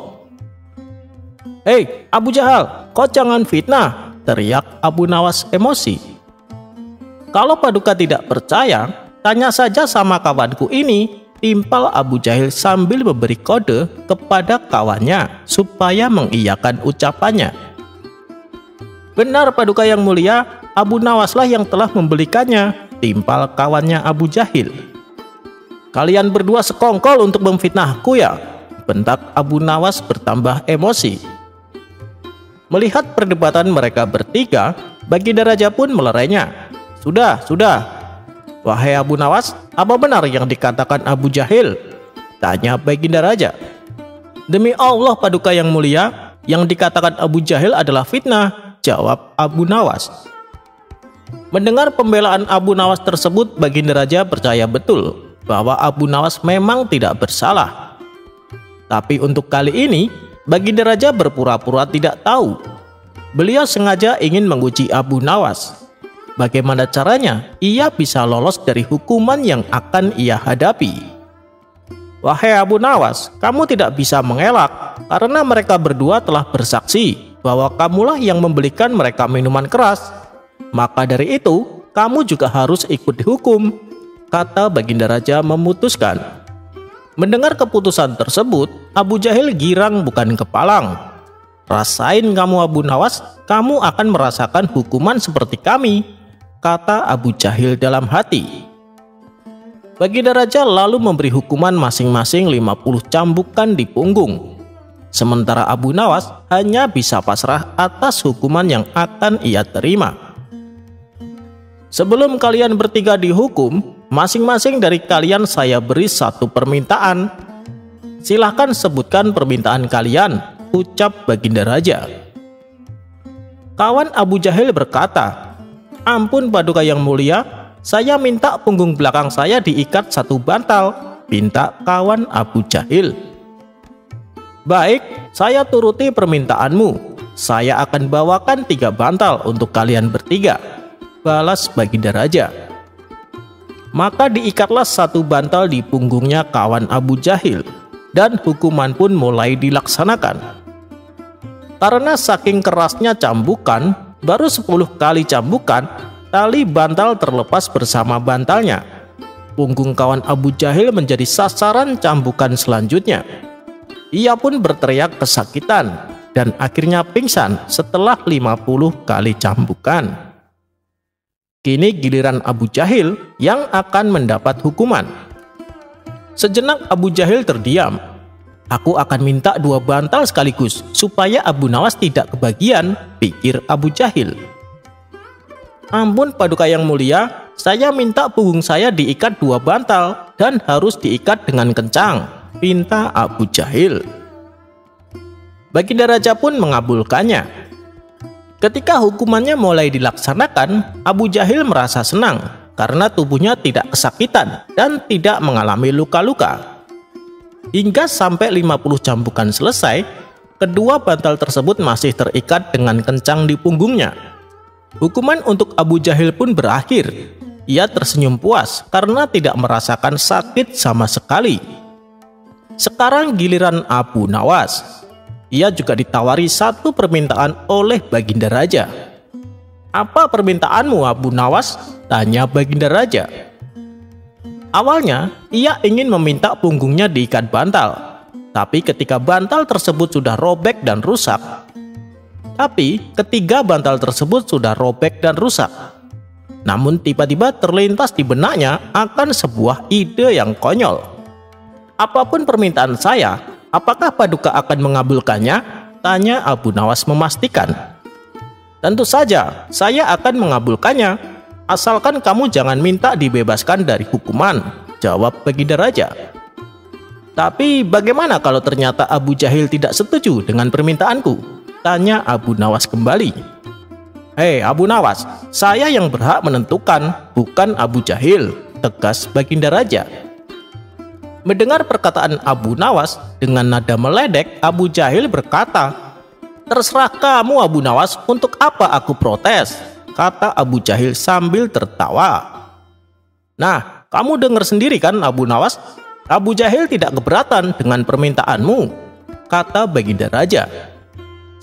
Hei Abu Jahal, kau jangan fitnah, teriak Abu Nawas emosi. Kalau Paduka tidak percaya, tanya saja sama kawanku ini, timpal Abu Jahil sambil memberi kode kepada kawannya supaya mengiyakan ucapannya. Benar Paduka yang mulia, Abu Nawaslah yang telah membelikannya, timpal kawannya Abu Jahil. Kalian berdua sekongkol untuk memfitnahku ya, bentak Abu Nawas bertambah emosi. Melihat perdebatan mereka bertiga, Baginda Raja pun melerainya. Sudah. Wahai Abu Nawas, apa benar yang dikatakan Abu Jahil? Tanya Baginda Raja. Demi Allah Paduka yang mulia, yang dikatakan Abu Jahil adalah fitnah, jawab Abu Nawas. Mendengar pembelaan Abu Nawas tersebut, Baginda Raja percaya betul bahwa Abu Nawas memang tidak bersalah. Tapi untuk kali ini, Baginda Raja berpura-pura tidak tahu. Beliau sengaja ingin menguji Abu Nawas. Bagaimana caranya ia bisa lolos dari hukuman yang akan ia hadapi? Wahai Abu Nawas, kamu tidak bisa mengelak karena mereka berdua telah bersaksi bahwa kamulah yang membelikan mereka minuman keras. Maka dari itu, kamu juga harus ikut dihukum, kata Baginda Raja memutuskan. Mendengar keputusan tersebut, Abu Jahil girang bukan kepalang. Rasain kamu Abu Nawas, kamu akan merasakan hukuman seperti kami, kata Abu Jahil dalam hati. Baginda Raja lalu memberi hukuman masing-masing 50 cambukan di punggung. Sementara Abu Nawas hanya bisa pasrah atas hukuman yang akan ia terima. Sebelum kalian bertiga dihukum, masing-masing dari kalian saya beri satu permintaan. Silahkan sebutkan permintaan kalian, ucap Baginda Raja. Kawan Abu Jahil berkata, ampun Paduka yang mulia, saya minta punggung belakang saya diikat satu bantal, pinta kawan Abu Jahil. Baik, saya turuti permintaanmu. Saya akan bawakan 3 bantal untuk kalian bertiga, balas Baginda Raja. Maka diikatlah satu bantal di punggungnya kawan Abu Jahil, dan hukuman pun mulai dilaksanakan. Karena saking kerasnya cambukan, baru 10 kali cambukan, tali bantal terlepas bersama bantalnya. Punggung kawan Abu Jahil menjadi sasaran cambukan selanjutnya. Ia pun berteriak kesakitan dan akhirnya pingsan setelah 50 kali cambukan. Kini giliran Abu Jahil yang akan mendapat hukuman. Sejenak Abu Jahil terdiam. Aku akan minta 2 bantal sekaligus supaya Abu Nawas tidak kebagian, pikir Abu Jahil. Ampun Paduka yang mulia, saya minta punggung saya diikat 2 bantal dan harus diikat dengan kencang, pinta Abu Jahil. Baginda Raja pun mengabulkannya. Ketika hukumannya mulai dilaksanakan, Abu Jahil merasa senang karena tubuhnya tidak kesakitan dan tidak mengalami luka-luka. Hingga sampai 50 cambukan selesai, kedua bantal tersebut masih terikat dengan kencang di punggungnya. Hukuman untuk Abu Jahil pun berakhir. Ia tersenyum puas karena tidak merasakan sakit sama sekali. Sekarang giliran Abu Nawas. Ia juga ditawari satu permintaan oleh Baginda Raja. Apa permintaanmu Abu Nawas? Tanya Baginda Raja. Awalnya, ia ingin meminta punggungnya diikat bantal. Tapi ketika bantal tersebut sudah robek dan rusak, namun tiba-tiba terlintas di benaknya akan sebuah ide yang konyol. Apapun permintaan saya, Apakah Paduka akan mengabulkannya? Tanya Abu Nawas memastikan. Tentu saja, saya akan mengabulkannya. Asalkan kamu jangan minta dibebaskan dari hukuman, jawab Baginda Raja. Tapi bagaimana kalau ternyata Abu Jahil tidak setuju dengan permintaanku? Tanya Abu Nawas kembali. Hei Abu Nawas, saya yang berhak menentukan, bukan Abu Jahil, tegas Baginda Raja. Mendengar perkataan Abu Nawas, dengan nada meledek, Abu Jahil berkata, "Terserah kamu Abu Nawas, untuk apa aku protes?" kata Abu Jahil sambil tertawa. Nah, kamu dengar sendiri kan Abu Nawas? Abu Jahil tidak keberatan dengan permintaanmu, kata Baginda Raja.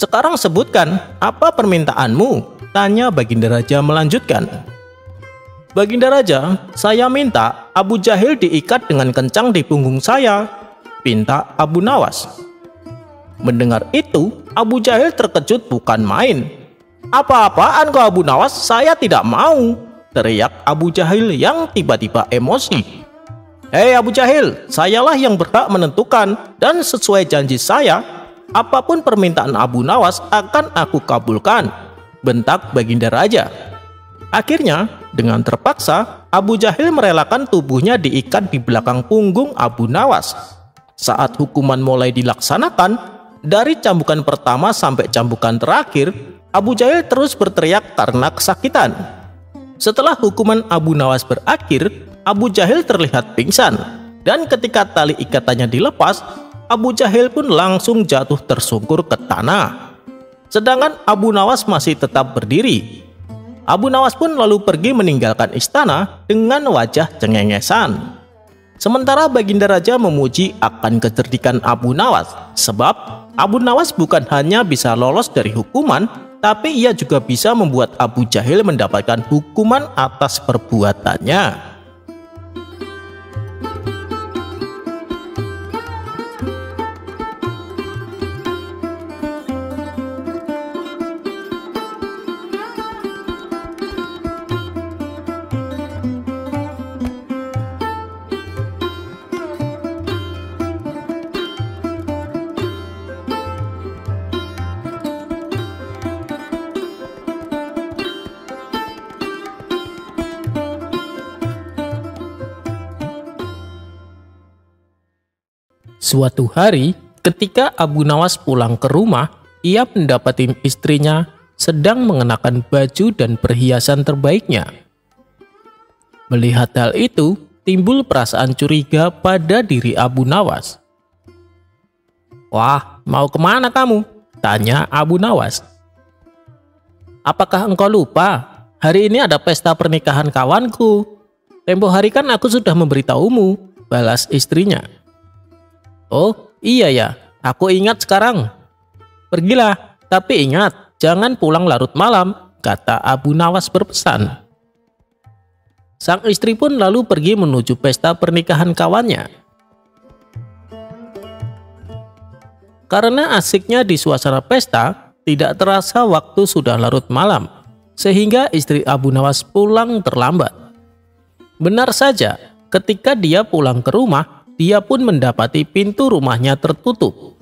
Sekarang sebutkan, apa permintaanmu? Tanya Baginda Raja melanjutkan. Baginda Raja, saya minta Abu Jahil diikat dengan kencang di punggung saya, pinta Abu Nawas. Mendengar itu, Abu Jahil terkejut bukan main. Apa-apaan kau Abu Nawas, saya tidak mau, teriak Abu Jahil yang tiba-tiba emosi. Hei Abu Jahil, sayalah yang berhak menentukan, dan sesuai janji saya, apapun permintaan Abu Nawas akan aku kabulkan, bentak Baginda Raja. Akhirnya, dengan terpaksa, Abu Jahil merelakan tubuhnya diikat di belakang punggung Abu Nawas. Saat hukuman mulai dilaksanakan, dari cambukan pertama sampai cambukan terakhir, Abu Jahil terus berteriak karena kesakitan. Setelah hukuman Abu Nawas berakhir, Abu Jahil terlihat pingsan, dan ketika tali ikatannya dilepas, Abu Jahil pun langsung jatuh tersungkur ke tanah. Sedangkan Abu Nawas masih tetap berdiri. Abu Nawas pun lalu pergi meninggalkan istana dengan wajah cengengesan. Sementara Baginda Raja memuji akan kecerdikan Abu Nawas, sebab Abu Nawas bukan hanya bisa lolos dari hukuman, tapi ia juga bisa membuat Abu Jahil mendapatkan hukuman atas perbuatannya. Suatu hari, ketika Abu Nawas pulang ke rumah, ia mendapati istrinya sedang mengenakan baju dan perhiasan terbaiknya. Melihat hal itu, timbul perasaan curiga pada diri Abu Nawas. "Wah, mau kemana kamu?" tanya Abu Nawas. "Apakah engkau lupa? Hari ini ada pesta pernikahan kawanku. Tempo hari kan aku sudah memberitahumu," balas istrinya. "Oh iya ya, aku ingat sekarang. Pergilah, tapi ingat, jangan pulang larut malam," kata Abu Nawas berpesan. Sang istri pun lalu pergi menuju pesta pernikahan kawannya. Karena asiknya di suasana pesta, tidak terasa waktu sudah larut malam, sehingga istri Abu Nawas pulang terlambat. Benar saja, ketika dia pulang ke rumah, dia pun mendapati pintu rumahnya tertutup.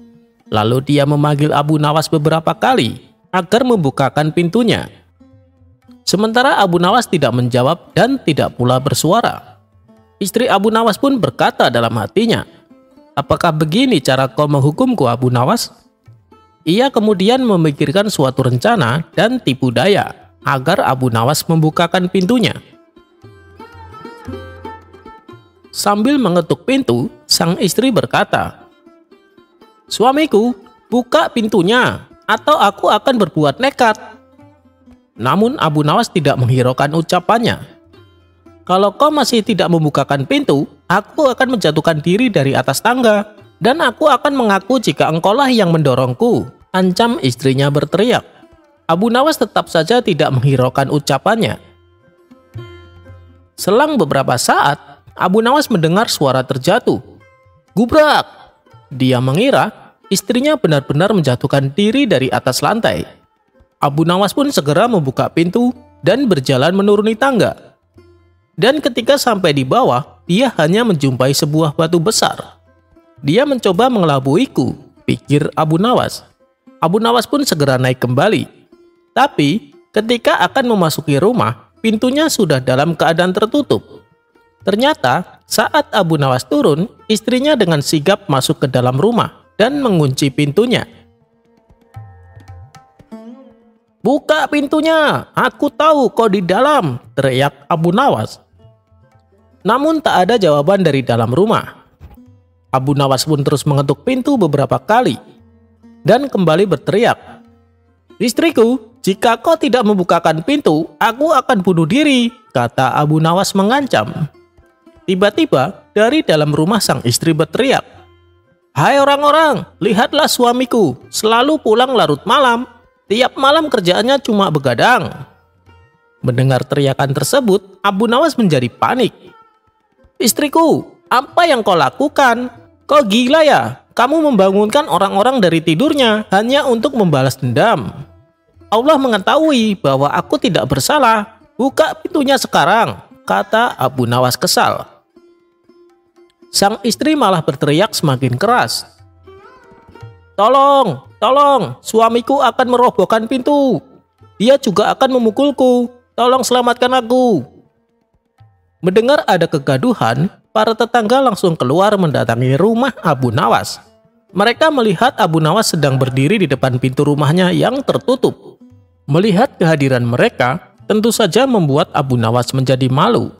Lalu dia memanggil Abu Nawas beberapa kali agar membukakan pintunya. Sementara Abu Nawas tidak menjawab dan tidak pula bersuara. Istri Abu Nawas pun berkata dalam hatinya, "Apakah begini cara kau menghukumku Abu Nawas?" Ia kemudian memikirkan suatu rencana dan tipu daya agar Abu Nawas membukakan pintunya. Sambil mengetuk pintu, sang istri berkata, "Suamiku, buka pintunya, atau aku akan berbuat nekat." Namun Abu Nawas tidak menghiraukan ucapannya. "Kalau kau masih tidak membukakan pintu, aku akan menjatuhkan diri dari atas tangga, dan aku akan mengaku jika engkaulah yang mendorongku," ancam istrinya berteriak. Abu Nawas tetap saja tidak menghiraukan ucapannya. Selang beberapa saat, Abu Nawas mendengar suara terjatuh. Gubrak! Dia mengira istrinya benar-benar menjatuhkan diri dari atas lantai. Abu Nawas pun segera membuka pintu dan berjalan menuruni tangga. Dan ketika sampai di bawah, dia hanya menjumpai sebuah batu besar. Dia mencoba mengelabuiku, pikir Abu Nawas. Abu Nawas pun segera naik kembali. Tapi ketika akan memasuki rumah, pintunya sudah dalam keadaan tertutup. Ternyata saat Abu Nawas turun, istrinya dengan sigap masuk ke dalam rumah dan mengunci pintunya. "Buka pintunya, aku tahu kau di dalam," teriak Abu Nawas. Namun tak ada jawaban dari dalam rumah. Abu Nawas pun terus mengetuk pintu beberapa kali dan kembali berteriak, "Istriku, jika kau tidak membukakan pintu, aku akan bunuh diri," kata Abu Nawas mengancam. Tiba-tiba dari dalam rumah sang istri berteriak, "Hai orang-orang, lihatlah suamiku, selalu pulang larut malam. Tiap malam kerjaannya cuma begadang." Mendengar teriakan tersebut, Abu Nawas menjadi panik. "Istriku, apa yang kau lakukan? Kau gila ya? Kamu membangunkan orang-orang dari tidurnya hanya untuk membalas dendam. Allah mengetahui bahwa aku tidak bersalah. Buka pintunya sekarang," kata Abu Nawas kesal. Sang istri malah berteriak semakin keras. "Tolong, tolong, suamiku akan merobohkan pintu. Dia juga akan memukulku. Tolong selamatkan aku." Mendengar ada kegaduhan, para tetangga langsung keluar mendatangi rumah Abu Nawas. Mereka melihat Abu Nawas sedang berdiri di depan pintu rumahnya yang tertutup. Melihat kehadiran mereka, tentu saja membuat Abu Nawas menjadi malu.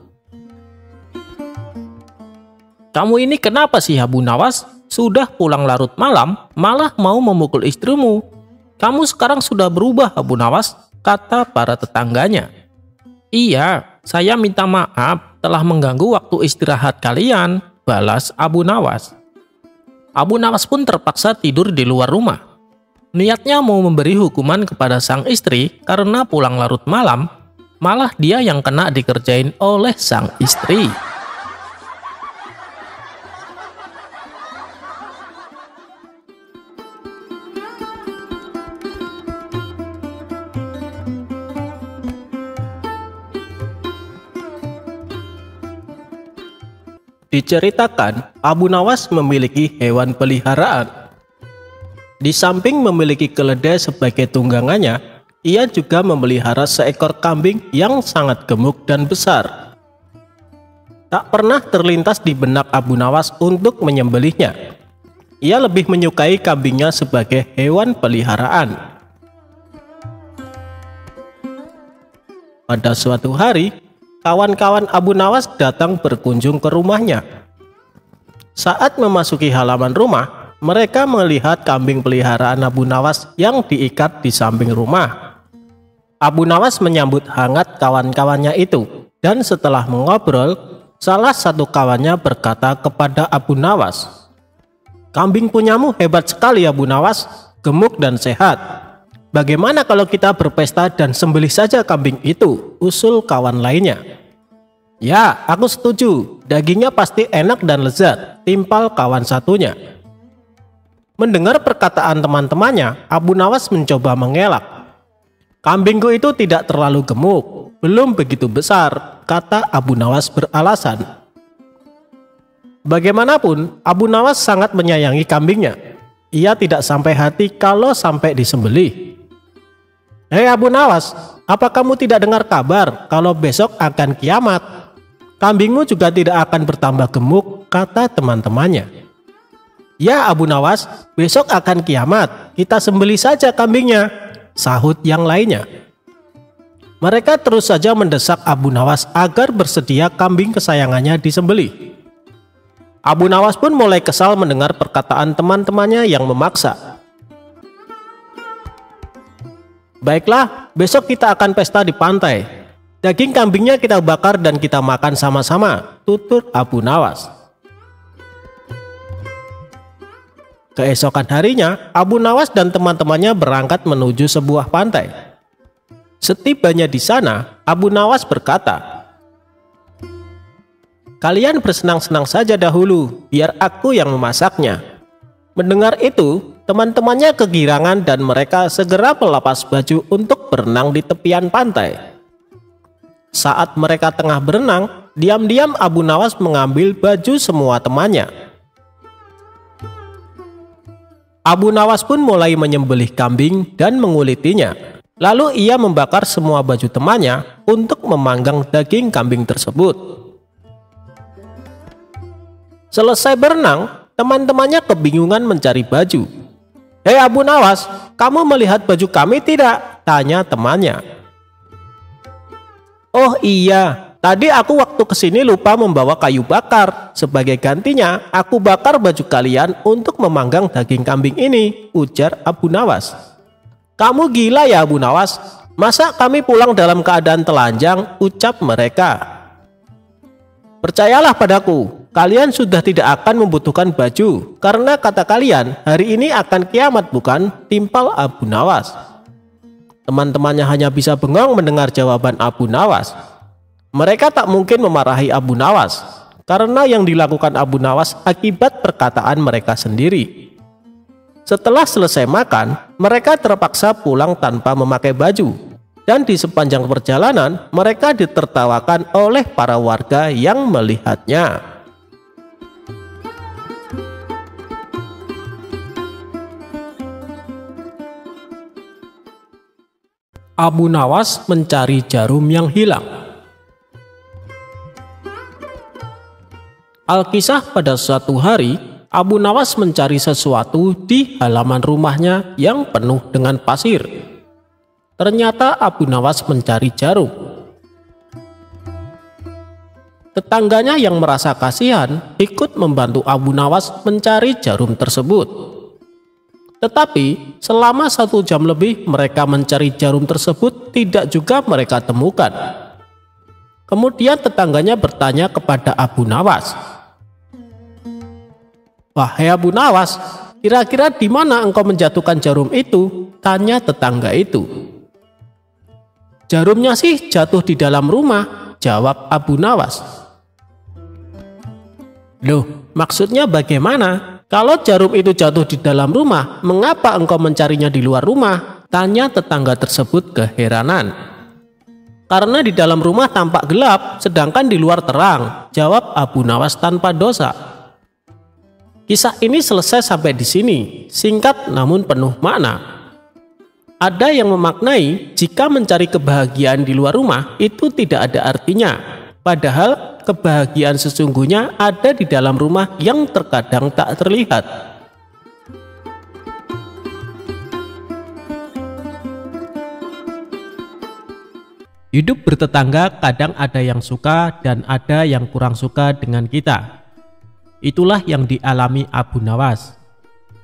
"Kamu ini kenapa sih Abu Nawas? Sudah pulang larut malam, malah mau memukul istrimu. Kamu sekarang sudah berubah Abu Nawas," kata para tetangganya. "Iya, saya minta maaf telah mengganggu waktu istirahat kalian," balas Abu Nawas. Abu Nawas pun terpaksa tidur di luar rumah. Niatnya mau memberi hukuman kepada sang istri karena pulang larut malam, malah dia yang kena dikerjain oleh sang istri. Diceritakan, Abu Nawas memiliki hewan peliharaan. Di samping memiliki keledai sebagai tunggangannya, ia juga memelihara seekor kambing yang sangat gemuk dan besar. Tak pernah terlintas di benak Abu Nawas untuk menyembelihnya. Ia lebih menyukai kambingnya sebagai hewan peliharaan. Pada suatu hari, kawan-kawan Abu Nawas datang berkunjung ke rumahnya. Saat memasuki halaman rumah, mereka melihat kambing peliharaan Abu Nawas yang diikat di samping rumah. Abu Nawas menyambut hangat kawan-kawannya itu, dan setelah mengobrol, salah satu kawannya berkata kepada Abu Nawas, "Kambing punyamu hebat sekali Abu Nawas, gemuk dan sehat. Bagaimana kalau kita berpesta dan sembelih saja kambing itu?" usul kawan lainnya. "Ya, aku setuju. Dagingnya pasti enak dan lezat," timpal kawan satunya. Mendengar perkataan teman-temannya, Abu Nawas mencoba mengelak. "Kambingku itu tidak terlalu gemuk, belum begitu besar," kata Abu Nawas beralasan. Bagaimanapun, Abu Nawas sangat menyayangi kambingnya. Ia tidak sampai hati kalau sampai disembelih. "Hei Abu Nawas, apa kamu tidak dengar kabar kalau besok akan kiamat? Kambingmu juga tidak akan bertambah gemuk," kata teman-temannya. "Ya Abu Nawas, besok akan kiamat, kita sembelih saja kambingnya," sahut yang lainnya. Mereka terus saja mendesak Abu Nawas agar bersedia kambing kesayangannya disembelih. Abu Nawas pun mulai kesal mendengar perkataan teman-temannya yang memaksa. "Baiklah, besok kita akan pesta di pantai. Daging kambingnya kita bakar dan kita makan sama-sama," tutur Abu Nawas. Keesokan harinya, Abu Nawas dan teman-temannya berangkat menuju sebuah pantai. Setibanya di sana, Abu Nawas berkata, "Kalian bersenang-senang saja dahulu, biar aku yang memasaknya." Mendengar itu, teman-temannya kegirangan dan mereka segera melepas baju untuk berenang di tepian pantai. Saat mereka tengah berenang, diam-diam Abu Nawas mengambil baju semua temannya. Abu Nawas pun mulai menyembelih kambing dan mengulitinya. Lalu ia membakar semua baju temannya untuk memanggang daging kambing tersebut. Selesai berenang, teman-temannya kebingungan mencari baju. "Hei Abu Nawas, kamu melihat baju kami tidak?" tanya temannya. "Oh iya, tadi aku waktu kesini lupa membawa kayu bakar. Sebagai gantinya, aku bakar baju kalian untuk memanggang daging kambing ini," ujar Abu Nawas. "Kamu gila ya Abu Nawas? Masa kami pulang dalam keadaan telanjang?" ucap mereka. "Percayalah padaku, kalian sudah tidak akan membutuhkan baju, karena kata kalian hari ini akan kiamat bukan?" timpal Abu Nawas. Teman-temannya hanya bisa bengong mendengar jawaban Abu Nawas. Mereka tak mungkin memarahi Abu Nawas, karena yang dilakukan Abu Nawas akibat perkataan mereka sendiri. Setelah selesai makan, mereka terpaksa pulang tanpa memakai baju. Dan di sepanjang perjalanan, mereka ditertawakan oleh para warga yang melihatnya. Abu Nawas mencari jarum yang hilang. Alkisah, pada suatu hari, Abu Nawas mencari sesuatu di halaman rumahnya yang penuh dengan pasir. Ternyata Abu Nawas mencari jarum. Tetangganya yang merasa kasihan ikut membantu Abu Nawas mencari jarum tersebut. Tetapi selama 1 jam lebih mereka mencari jarum tersebut tidak juga mereka temukan. Kemudian tetangganya bertanya kepada Abu Nawas, "Wahai Abu Nawas, kira-kira di mana engkau menjatuhkan jarum itu?" tanya tetangga itu. "Jarumnya sih jatuh di dalam rumah," jawab Abu Nawas. "Loh, maksudnya bagaimana? Kalau jarum itu jatuh di dalam rumah, mengapa engkau mencarinya di luar rumah?" tanya tetangga tersebut keheranan. "Karena di dalam rumah tampak gelap, sedangkan di luar terang," jawab Abu Nawas tanpa dosa. Kisah ini selesai sampai di sini, singkat namun penuh makna. Ada yang memaknai jika mencari kebahagiaan di luar rumah itu tidak ada artinya, padahal kebahagiaan sesungguhnya ada di dalam rumah yang terkadang tak terlihat. Hidup bertetangga kadang ada yang suka dan ada yang kurang suka dengan kita. Itulah yang dialami Abu Nawas.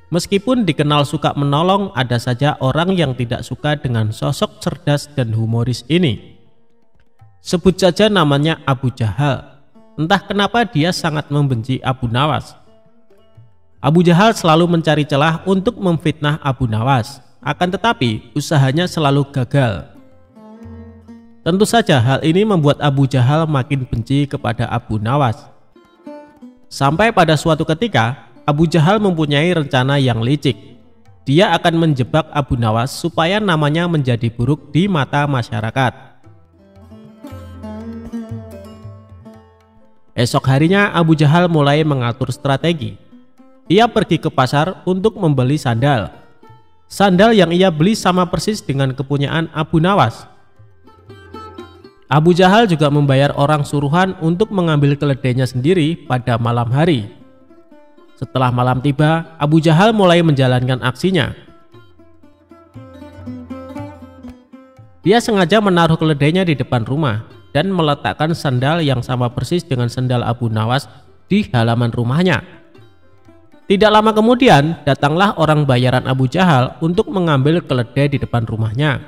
Meskipun dikenal suka menolong, ada saja orang yang tidak suka dengan sosok cerdas dan humoris ini. Sebut saja namanya Abu Jahal. Entah kenapa dia sangat membenci Abu Nawas. Abu Jahal selalu mencari celah untuk memfitnah Abu Nawas, akan tetapi usahanya selalu gagal. Tentu saja hal ini membuat Abu Jahal makin benci kepada Abu Nawas. Sampai pada suatu ketika, Abu Jahal mempunyai rencana yang licik. Dia akan menjebak Abu Nawas supaya namanya menjadi buruk di mata masyarakat. Esok harinya Abu Jahal mulai mengatur strategi. Ia pergi ke pasar untuk membeli sandal. Sandal yang ia beli sama persis dengan kepunyaan Abu Nawas. Abu Jahal juga membayar orang suruhan untuk mengambil keledainya sendiri pada malam hari. Setelah malam tiba, Abu Jahal mulai menjalankan aksinya. Dia sengaja menaruh keledainya di depan rumah dan meletakkan sandal yang sama persis dengan sandal Abu Nawas di halaman rumahnya. Tidak lama kemudian, datanglah orang bayaran Abu Jahal untuk mengambil keledai di depan rumahnya.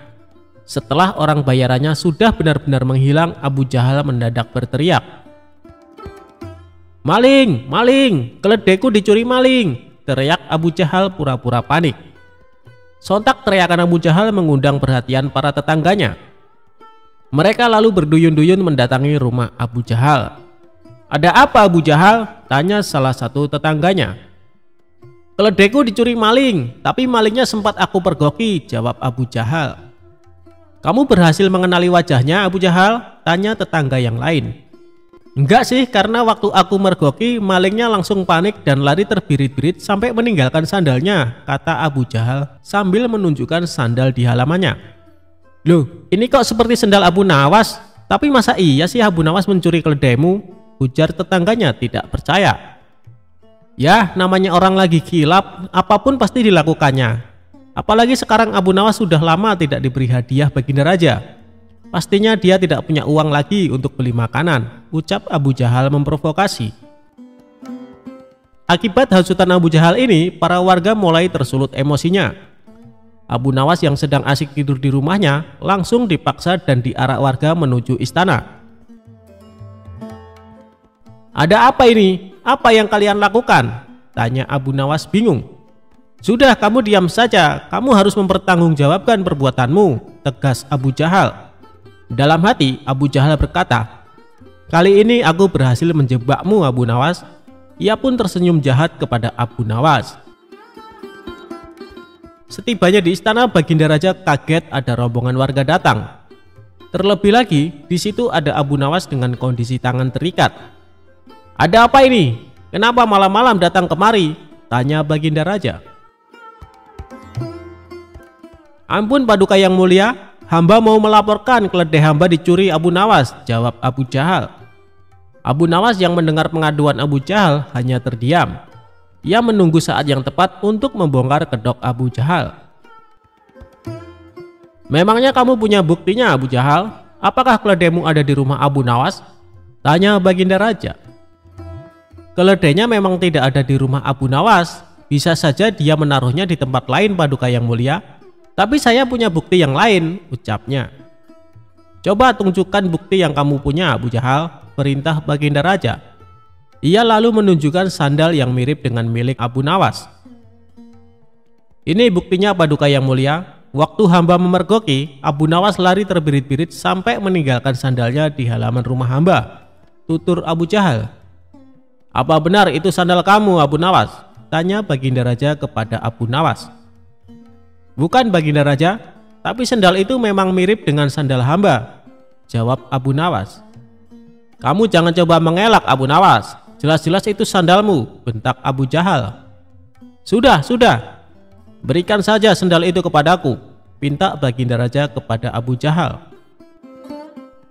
Setelah orang bayarannya sudah benar-benar menghilang, Abu Jahal mendadak berteriak, "Maling! Maling! Keledaiku dicuri maling!" teriak Abu Jahal pura-pura panik. Sontak teriakan Abu Jahal mengundang perhatian para tetangganya. Mereka lalu berduyun-duyun mendatangi rumah Abu Jahal. "Ada apa Abu Jahal?" tanya salah satu tetangganya. "Keledaiku dicuri maling, tapi malingnya sempat aku pergoki," jawab Abu Jahal. "Kamu berhasil mengenali wajahnya Abu Jahal?" tanya tetangga yang lain. Enggak sih, karena waktu aku mergoki, malingnya langsung panik dan lari terbirit-birit sampai meninggalkan sandalnya, kata Abu Jahal sambil menunjukkan sandal di halamannya. Loh, ini kok seperti sandal Abu Nawas? Tapi masa iya sih Abu Nawas mencuri keledaimu? Ujar tetangganya tidak percaya. Ya, namanya orang lagi kilap, apapun pasti dilakukannya. Apalagi sekarang Abu Nawas sudah lama tidak diberi hadiah baginda raja. Pastinya dia tidak punya uang lagi untuk beli makanan, ucap Abu Jahal memprovokasi. Akibat hasutan Abu Jahal ini, para warga mulai tersulut emosinya. Abu Nawas yang sedang asik tidur di rumahnya langsung dipaksa dan diarak warga menuju istana. Ada apa ini? Apa yang kalian lakukan? Tanya Abu Nawas bingung. Sudah, kamu diam saja, kamu harus mempertanggungjawabkan perbuatanmu, tegas Abu Jahal. Dalam hati, Abu Jahal berkata, kali ini aku berhasil menjebakmu Abu Nawas. Ia pun tersenyum jahat kepada Abu Nawas. Setibanya di istana, baginda raja kaget ada rombongan warga datang. Terlebih lagi, di situ ada Abu Nawas dengan kondisi tangan terikat. Ada apa ini? Kenapa malam-malam datang kemari? Tanya baginda raja. Ampun Paduka yang mulia, hamba mau melaporkan keledai hamba dicuri Abu Nawas, jawab Abu Jahal. Abu Nawas yang mendengar pengaduan Abu Jahal hanya terdiam. Ia menunggu saat yang tepat untuk membongkar kedok Abu Jahal. Memangnya kamu punya buktinya Abu Jahal? Apakah keledaimu ada di rumah Abu Nawas? Tanya baginda raja. Keledainya memang tidak ada di rumah Abu Nawas. Bisa saja dia menaruhnya di tempat lain Paduka yang mulia. Tapi saya punya bukti yang lain, ucapnya. Coba tunjukkan bukti yang kamu punya Abu Jahal, perintah baginda raja. Ia lalu menunjukkan sandal yang mirip dengan milik Abu Nawas. Ini buktinya Paduka yang mulia. Waktu hamba memergoki, Abu Nawas lari terbirit-birit sampai meninggalkan sandalnya di halaman rumah hamba, tutur Abu Jahal. Apa benar itu sandal kamu Abu Nawas? Tanya baginda raja kepada Abu Nawas. Bukan baginda raja, tapi sandal itu memang mirip dengan sandal hamba, jawab Abu Nawas. Kamu jangan coba mengelak Abu Nawas, jelas-jelas itu sandalmu, bentak Abu Jahal. Sudah, berikan saja sandal itu kepadaku, pinta baginda raja kepada Abu Jahal.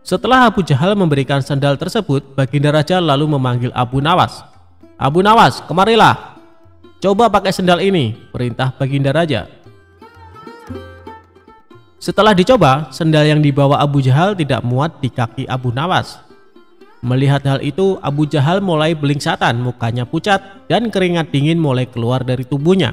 Setelah Abu Jahal memberikan sandal tersebut, baginda raja lalu memanggil Abu Nawas. Abu Nawas, kemarilah. Coba pakai sandal ini, perintah baginda raja. Setelah dicoba, sandal yang dibawa Abu Jahal tidak muat di kaki Abu Nawas. Melihat hal itu, Abu Jahal mulai belingsatan, mukanya pucat dan keringat dingin mulai keluar dari tubuhnya.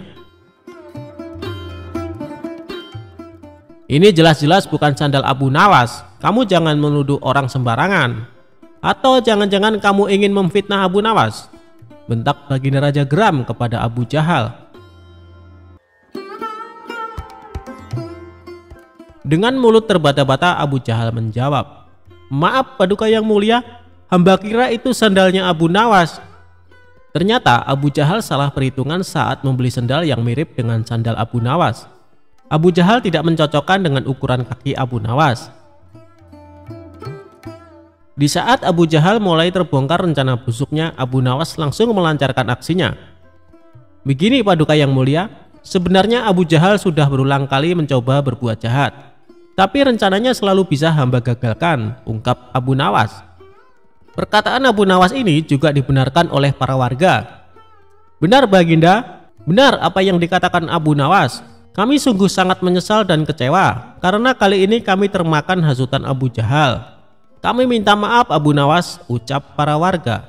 Ini jelas-jelas bukan sandal Abu Nawas. Kamu jangan menuduh orang sembarangan. Atau jangan-jangan kamu ingin memfitnah Abu Nawas? Bentak baginda raja geram kepada Abu Jahal. Dengan mulut terbata-bata, Abu Jahal menjawab, maaf Paduka yang mulia, hamba kira itu sandalnya Abu Nawas. Ternyata Abu Jahal salah perhitungan saat membeli sandal yang mirip dengan sandal Abu Nawas. Abu Jahal tidak mencocokkan dengan ukuran kaki Abu Nawas. Di saat Abu Jahal mulai terbongkar rencana busuknya, Abu Nawas langsung melancarkan aksinya. Begini Paduka yang mulia, sebenarnya Abu Jahal sudah berulang kali mencoba berbuat jahat, tapi rencananya selalu bisa hamba gagalkan, ungkap Abu Nawas. Perkataan Abu Nawas ini juga dibenarkan oleh para warga. Benar baginda, benar apa yang dikatakan Abu Nawas. Kami sungguh sangat menyesal dan kecewa karena kali ini kami termakan hasutan Abu Jahal. Kami minta maaf Abu Nawas, ucap para warga.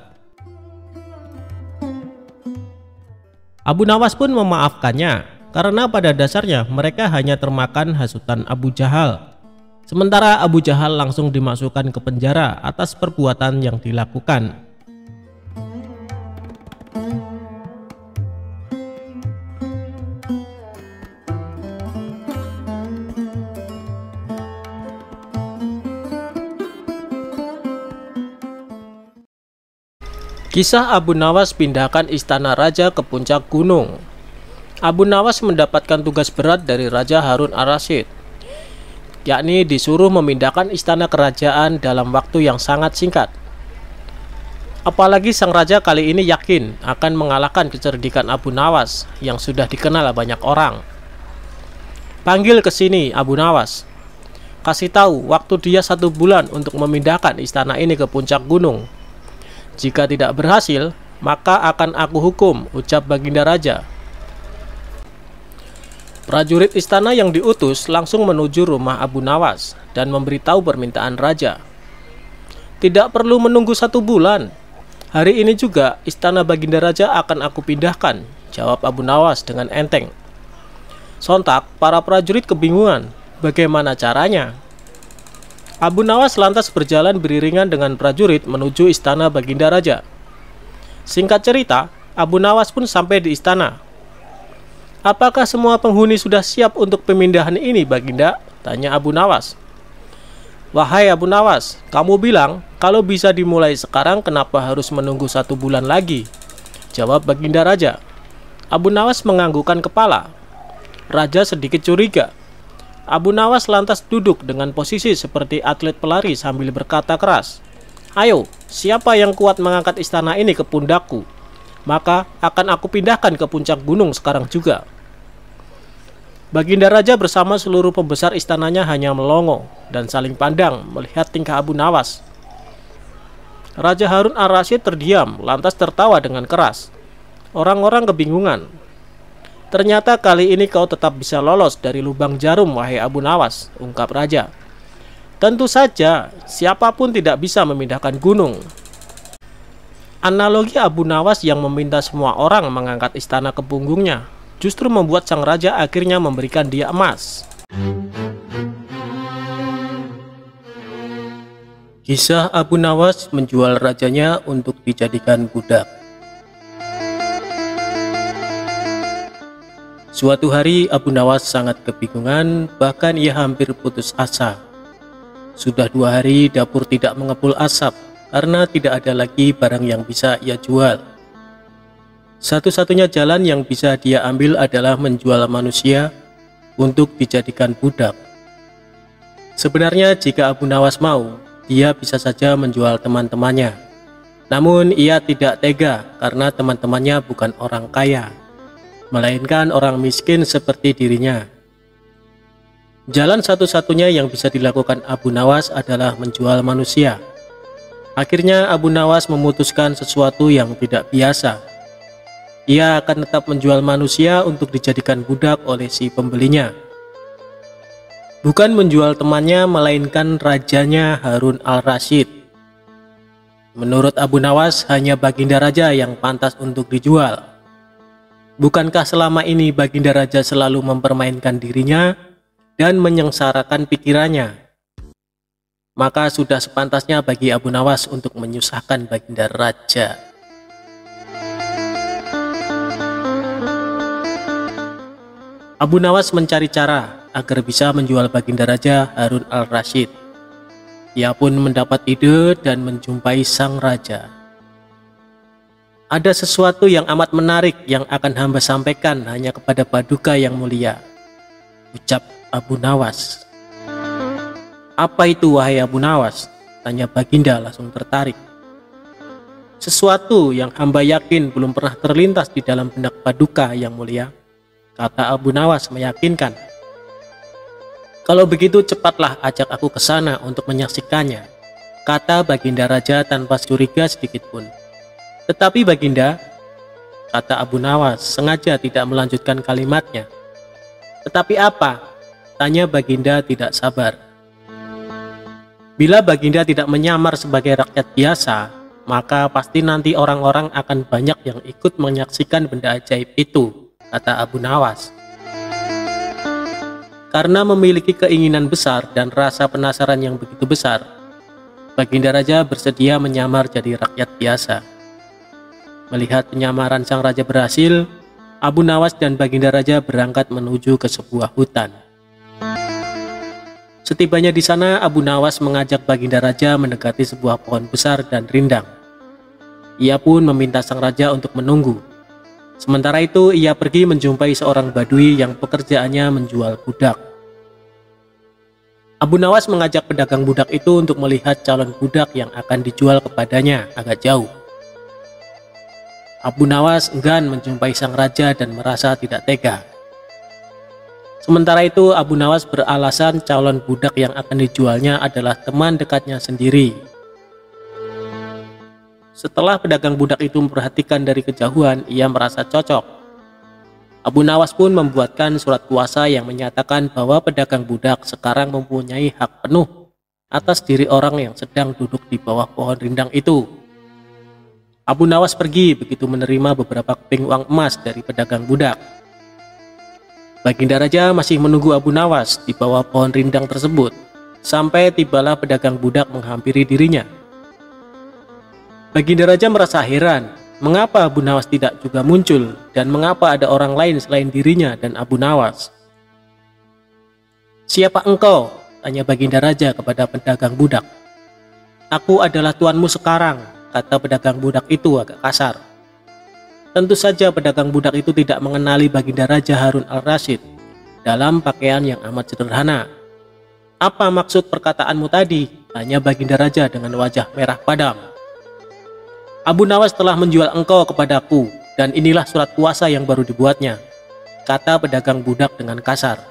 Abu Nawas pun memaafkannya karena pada dasarnya mereka hanya termakan hasutan Abu Jahal. Sementara Abu Jahal langsung dimasukkan ke penjara atas perbuatan yang dilakukan. Kisah Abu Nawas pindahkan istana raja ke puncak gunung. Abu Nawas mendapatkan tugas berat dari Raja Harun ar-Rasyid, yakni disuruh memindahkan istana kerajaan dalam waktu yang sangat singkat. Apalagi sang raja kali ini yakin akan mengalahkan kecerdikan Abu Nawas yang sudah dikenal banyak orang. Panggil ke sini Abu Nawas. Kasih tahu waktu dia 1 bulan untuk memindahkan istana ini ke puncak gunung. Jika tidak berhasil, maka akan aku hukum, ucap Baginda Raja. Prajurit istana yang diutus langsung menuju rumah Abu Nawas dan memberitahu permintaan raja. Tidak perlu menunggu 1 bulan. Hari ini juga istana Baginda Raja akan aku pindahkan, jawab Abu Nawas dengan enteng. Sontak para prajurit kebingungan, bagaimana caranya? Abu Nawas lantas berjalan beriringan dengan prajurit menuju istana Baginda Raja. Singkat cerita, Abu Nawas pun sampai di istana. Apakah semua penghuni sudah siap untuk pemindahan ini, Baginda? Tanya Abu Nawas. Wahai Abu Nawas, kamu bilang kalau bisa dimulai sekarang, kenapa harus menunggu 1 bulan lagi? Jawab Baginda Raja. Abu Nawas menganggukkan kepala. Raja sedikit curiga. Abu Nawas lantas duduk dengan posisi seperti atlet pelari sambil berkata keras. Ayo, siapa yang kuat mengangkat istana ini ke pundakku? Maka akan aku pindahkan ke puncak gunung sekarang juga. Baginda Raja bersama seluruh pembesar istananya hanya melongo dan saling pandang melihat tingkah Abu Nawas. Raja Harun Ar-Rasyid terdiam, lantas tertawa dengan keras. Orang-orang kebingungan. Ternyata kali ini kau tetap bisa lolos dari lubang jarum, wahai Abu Nawas, ungkap Raja. Tentu saja, siapapun tidak bisa memindahkan gunung. Analogi Abu Nawas yang meminta semua orang mengangkat istana ke punggungnya justru membuat sang raja akhirnya memberikan dia emas. Kisah Abu Nawas menjual rajanya untuk dijadikan budak. Suatu hari Abu Nawas sangat kebingungan, bahkan ia hampir putus asa. Sudah 2 hari dapur tidak mengepul asap karena tidak ada lagi barang yang bisa ia jual. Satu-satunya jalan yang bisa dia ambil adalah menjual manusia untuk dijadikan budak. Sebenarnya jika Abu Nawas mau, dia bisa saja menjual teman-temannya. Namun ia tidak tega karena teman-temannya bukan orang kaya, melainkan orang miskin seperti dirinya. Jalan satu-satunya yang bisa dilakukan Abu Nawas adalah menjual manusia. Akhirnya Abu Nawas memutuskan sesuatu yang tidak biasa. Ia akan tetap menjual manusia untuk dijadikan budak oleh si pembelinya. Bukan menjual temannya, melainkan rajanya Harun Al-Rasyid. Menurut Abu Nawas, hanya Baginda Raja yang pantas untuk dijual. Bukankah selama ini Baginda Raja selalu mempermainkan dirinya dan menyengsarakan pikirannya? Maka sudah sepantasnya bagi Abu Nawas untuk menyusahkan Baginda Raja. Abu Nawas mencari cara agar bisa menjual Baginda Raja Harun Al-Rasyid. Ia pun mendapat ide dan menjumpai sang raja. Ada sesuatu yang amat menarik yang akan hamba sampaikan hanya kepada Paduka yang mulia, ucap Abu Nawas. Apa itu, wahai Abu Nawas? Tanya Baginda langsung tertarik. Sesuatu yang hamba yakin belum pernah terlintas di dalam benak Paduka yang mulia, kata Abu Nawas meyakinkan. Kalau begitu cepatlah ajak aku ke sana untuk menyaksikannya, kata Baginda Raja tanpa curiga sedikit pun. Tetapi Baginda, kata Abu Nawas sengaja tidak melanjutkan kalimatnya. Tetapi apa? Tanya Baginda tidak sabar. Bila Baginda tidak menyamar sebagai rakyat biasa, maka pasti nanti orang-orang akan banyak yang ikut menyaksikan benda ajaib itu, kata Abu Nawas. Karena memiliki keinginan besar dan rasa penasaran yang begitu besar, Baginda Raja bersedia menyamar jadi rakyat biasa. Melihat penyamaran sang raja berhasil, Abu Nawas dan Baginda Raja berangkat menuju ke sebuah hutan. Setibanya di sana, Abu Nawas mengajak Baginda Raja mendekati sebuah pohon besar dan rindang. Ia pun meminta sang raja untuk menunggu. Sementara itu, ia pergi menjumpai seorang badui yang pekerjaannya menjual budak. Abu Nawas mengajak pedagang budak itu untuk melihat calon budak yang akan dijual kepadanya agak jauh. Abu Nawas enggan menjumpai sang raja dan merasa tidak tega. Sementara itu Abu Nawas beralasan calon budak yang akan dijualnya adalah teman dekatnya sendiri. Setelah pedagang budak itu memperhatikan dari kejauhan, ia merasa cocok. Abu Nawas pun membuatkan surat kuasa yang menyatakan bahwa pedagang budak sekarang mempunyai hak penuh atas diri orang yang sedang duduk di bawah pohon rindang itu. Abu Nawas pergi begitu menerima beberapa keping uang emas dari pedagang budak. Baginda Raja masih menunggu Abu Nawas di bawah pohon rindang tersebut, sampai tibalah pedagang budak menghampiri dirinya. Baginda Raja merasa heran, mengapa Abu Nawas tidak juga muncul, dan mengapa ada orang lain selain dirinya dan Abu Nawas. "Siapa engkau?" tanya Baginda Raja kepada pedagang budak. "Aku adalah tuanmu sekarang," kata pedagang budak itu agak kasar. Tentu saja pedagang budak itu tidak mengenali Baginda Raja Harun al-Rasyid dalam pakaian yang amat sederhana. "Apa maksud perkataanmu tadi?" tanya Baginda Raja dengan wajah merah padam. "Abu Nawas telah menjual engkau kepadaku, dan inilah surat kuasa yang baru dibuatnya," kata pedagang budak dengan kasar.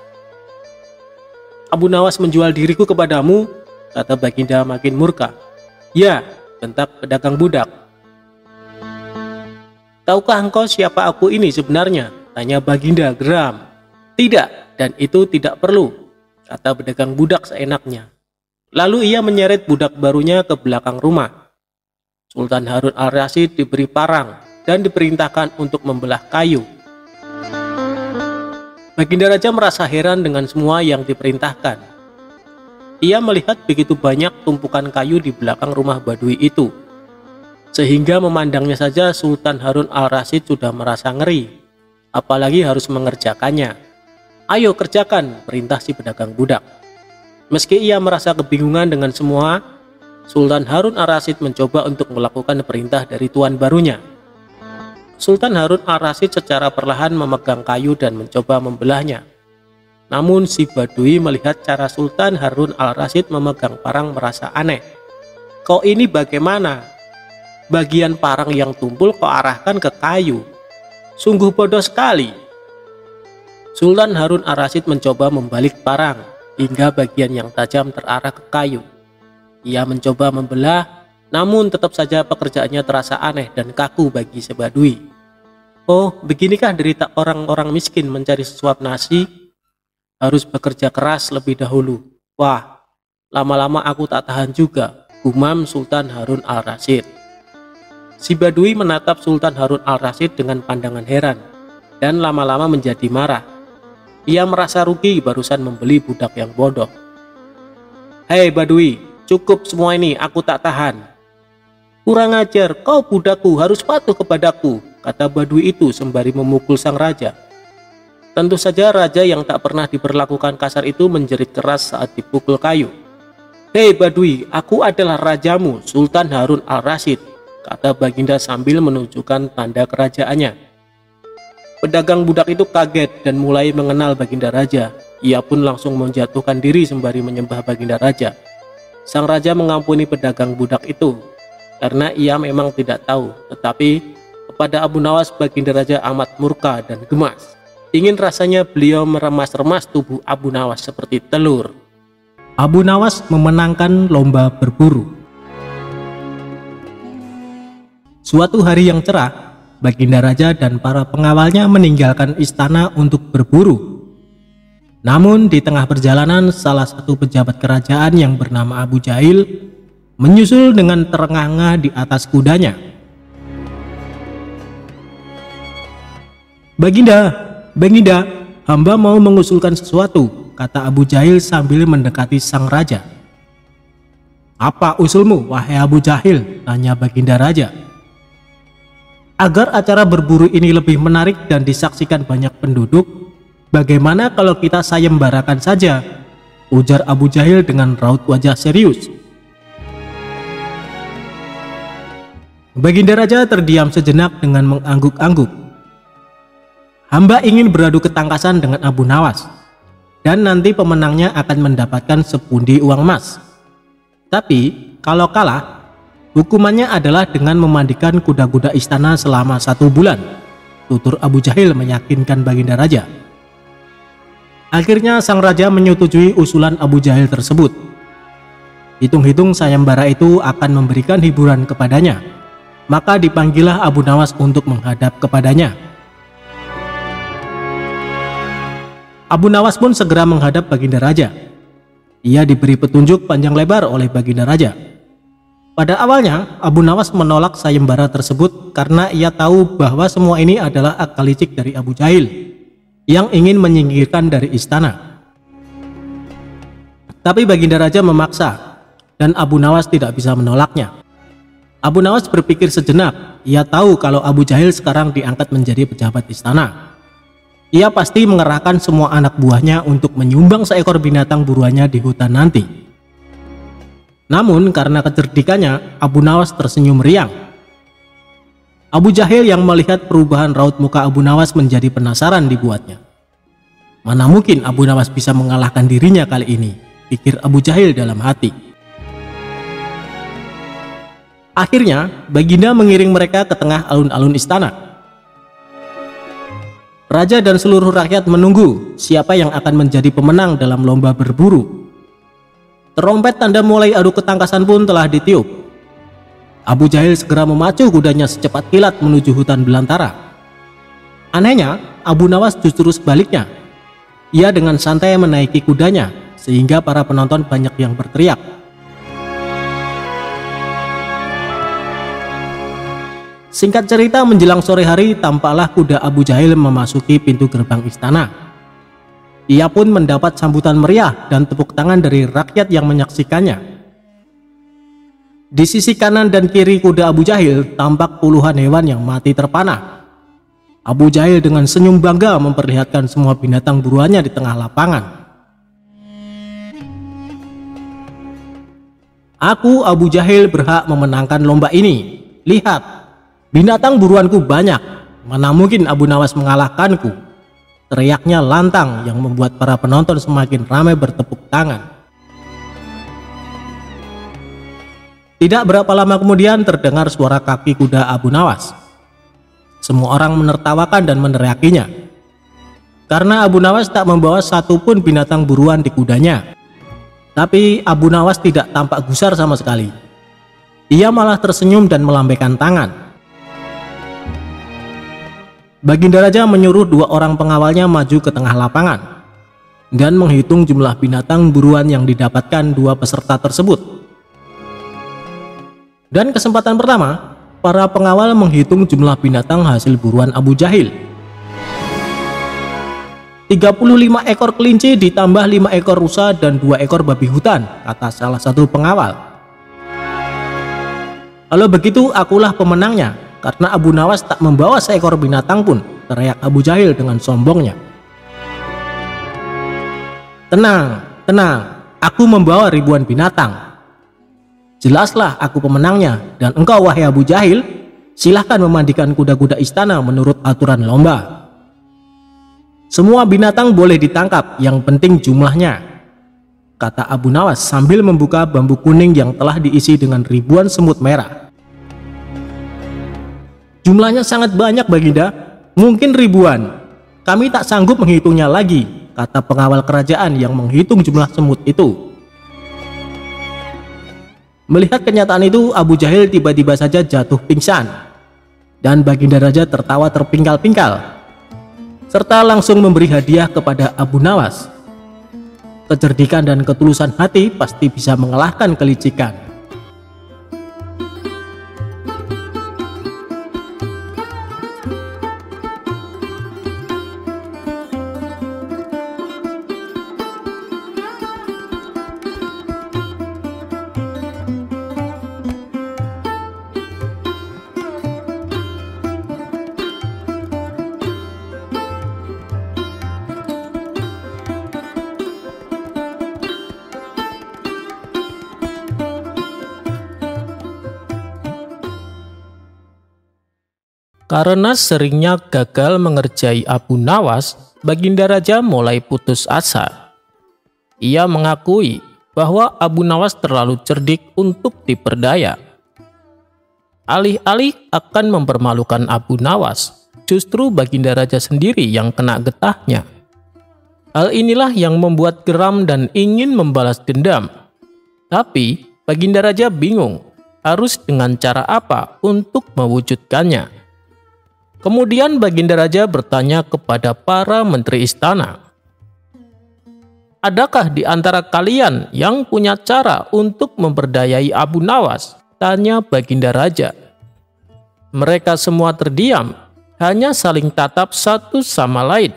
"Abu Nawas menjual diriku kepadamu?" kata Baginda makin murka. "Ya," bentak pedagang budak. "Tahukah engkau siapa aku ini sebenarnya?" tanya Baginda geram. "Tidak, dan itu tidak perlu," kata pedagang budak seenaknya. Lalu ia menyeret budak barunya ke belakang rumah. Sultan Harun al-Rasyid diberi parang dan diperintahkan untuk membelah kayu. Baginda Raja merasa heran dengan semua yang diperintahkan. Ia melihat begitu banyak tumpukan kayu di belakang rumah Badui itu, sehingga memandangnya saja Sultan Harun al-Rasyid sudah merasa ngeri, apalagi harus mengerjakannya. "Ayo kerjakan," perintah si pedagang budak. Meski ia merasa kebingungan dengan semua, Sultan Harun al-Rasyid mencoba untuk melakukan perintah dari tuan barunya. Sultan Harun al-Rasyid secara perlahan memegang kayu dan mencoba membelahnya. Namun si Badui melihat cara Sultan Harun al-Rasyid memegang parang merasa aneh. "Kau ini bagaimana? Bagian parang yang tumpul kau arahkan ke kayu. Sungguh bodoh sekali." Sultan Harun al-Rasyid mencoba membalik parang hingga bagian yang tajam terarah ke kayu. Ia mencoba membelah, namun tetap saja pekerjaannya terasa aneh dan kaku bagi si Badui. "Oh, beginikah derita orang-orang miskin mencari sesuap nasi? Harus bekerja keras lebih dahulu. Wah, lama-lama aku tak tahan juga," gumam Sultan Harun al-Rasyid. Si Badui menatap Sultan Harun al-Rasyid dengan pandangan heran dan lama-lama menjadi marah. Ia merasa rugi barusan membeli budak yang bodoh. "Hei Badui, cukup semua ini, aku tak tahan." "Kurang ajar, kau budakku, harus patuh kepadaku," kata Badui itu sembari memukul sang raja. Tentu saja raja yang tak pernah diperlakukan kasar itu menjerit keras saat dipukul kayu. "Hei Badui, aku adalah rajamu, Sultan Harun al-Rasyid," kata Baginda sambil menunjukkan tanda kerajaannya. Pedagang budak itu kaget dan mulai mengenal Baginda Raja. Ia pun langsung menjatuhkan diri sembari menyembah Baginda Raja. Sang raja mengampuni pedagang budak itu karena ia memang tidak tahu, tetapi kepada Abu Nawas Baginda Raja amat murka dan gemas. Ingin rasanya beliau meremas-remas tubuh Abu Nawas seperti telur. Abu Nawas memenangkan lomba berburu. Suatu hari yang cerah, Baginda Raja dan para pengawalnya meninggalkan istana untuk berburu. Namun di tengah perjalanan, salah satu pejabat kerajaan yang bernama Abu Jahil menyusul dengan terengah-engah di atas kudanya. Baginda, hamba mau mengusulkan sesuatu," kata Abu Jahil sambil mendekati sang raja. "Apa usulmu, wahai Abu Jahil?" tanya Baginda Raja. "Agar acara berburu ini lebih menarik dan disaksikan banyak penduduk, bagaimana kalau kita sayembarakan saja?" ujar Abu Jahil dengan raut wajah serius. Baginda Raja terdiam sejenak dengan mengangguk-angguk. "Hamba ingin beradu ketangkasan dengan Abu Nawas, dan nanti pemenangnya akan mendapatkan sepundi uang emas. Tapi kalau kalah, Hukumannya adalah dengan memandikan kuda-kuda istana selama 1 bulan, tutur Abu Jahil meyakinkan Baginda Raja. Akhirnya sang raja menyetujui usulan Abu Jahil tersebut. Hitung-hitung sayembara itu akan memberikan hiburan kepadanya, maka dipanggillah Abu Nawas untuk menghadap kepadanya. Abu Nawas pun segera menghadap Baginda Raja. Ia diberi petunjuk panjang lebar oleh Baginda Raja. Pada awalnya, Abu Nawas menolak sayembara tersebut karena ia tahu bahwa semua ini adalah akal licik dari Abu Jahil yang ingin menyingkirkan dari istana. Tapi Baginda Raja memaksa dan Abu Nawas tidak bisa menolaknya. Abu Nawas berpikir sejenak. Ia tahu kalau Abu Jahil sekarang diangkat menjadi pejabat istana. Ia pasti mengerahkan semua anak buahnya untuk menyumbang seekor binatang buruannya di hutan nanti. Namun karena kecerdikannya, Abu Nawas tersenyum riang. Abu Jahil yang melihat perubahan raut muka Abu Nawas menjadi penasaran dibuatnya. Mana mungkin Abu Nawas bisa mengalahkan dirinya kali ini, pikir Abu Jahil dalam hati. Akhirnya, Baginda mengiring mereka ke tengah alun-alun istana. Raja dan seluruh rakyat menunggu siapa yang akan menjadi pemenang dalam lomba berburu. Terompet tanda mulai adu ketangkasan pun telah ditiup. Abu Jahil segera memacu kudanya secepat kilat menuju hutan belantara. Anehnya, Abu Nawas justru sebaliknya. Ia dengan santai menaiki kudanya, sehingga para penonton banyak yang berteriak. Singkat cerita, menjelang sore hari, tampaklah kuda Abu Jahil memasuki pintu gerbang istana. Ia pun mendapat sambutan meriah dan tepuk tangan dari rakyat yang menyaksikannya. Di sisi kanan dan kiri kuda Abu Jahil tampak puluhan hewan yang mati terpanah. Abu Jahil dengan senyum bangga memperlihatkan semua binatang buruannya di tengah lapangan. Aku, Abu Jahil, berhak memenangkan lomba ini. Lihat, binatang buruanku banyak. Mana mungkin Abu Nawas mengalahkanku? Teriaknya lantang yang membuat para penonton semakin ramai bertepuk tangan. Tidak berapa lama kemudian terdengar suara kaki kuda Abu Nawas. Semua orang menertawakan dan meneriakinya. Karena Abu Nawas tak membawa satupun binatang buruan di kudanya. Tapi Abu Nawas tidak tampak gusar sama sekali. Ia malah tersenyum dan melambaikan tangan. Baginda Raja menyuruh 2 orang pengawalnya maju ke tengah lapangan dan menghitung jumlah binatang buruan yang didapatkan 2 peserta tersebut. Dan kesempatan pertama, para pengawal menghitung jumlah binatang hasil buruan Abu Jahil. 35 ekor kelinci ditambah 5 ekor rusa dan 2 ekor babi hutan, kata salah satu pengawal. Kalau begitu akulah pemenangnya, karena Abu Nawas tak membawa seekor binatang pun, teriak Abu Jahil dengan sombongnya. Tenang, tenang, aku membawa ribuan binatang. Jelaslah aku pemenangnya, dan engkau wahai Abu Jahil, silahkan memandikan kuda-kuda istana menurut aturan lomba. Semua binatang boleh ditangkap, yang penting jumlahnya, kata Abu Nawas sambil membuka bambu kuning yang telah diisi dengan ribuan semut merah. Jumlahnya sangat banyak Baginda, mungkin ribuan. Kami tak sanggup menghitungnya lagi, kata pengawal kerajaan yang menghitung jumlah semut itu. Melihat kenyataan itu, Abu Jahil tiba-tiba saja jatuh pingsan. Dan Baginda Raja tertawa terpingkal-pingkal, serta langsung memberi hadiah kepada Abu Nawas. Kecerdikan dan ketulusan hati pasti bisa mengalahkan kelicikan. Karena seringnya gagal mengerjai Abu Nawas, Baginda Raja mulai putus asa. Ia mengakui bahwa Abu Nawas terlalu cerdik untuk diperdaya. Alih-alih akan mempermalukan Abu Nawas, justru Baginda Raja sendiri yang kena getahnya. Hal inilah yang membuat geram dan ingin membalas dendam. Tapi Baginda Raja bingung harus dengan cara apa untuk mewujudkannya. Kemudian Baginda Raja bertanya kepada para menteri istana, "Adakah di antara kalian yang punya cara untuk memperdayai Abu Nawas?" tanya Baginda Raja. Mereka semua terdiam, hanya saling tatap satu sama lain.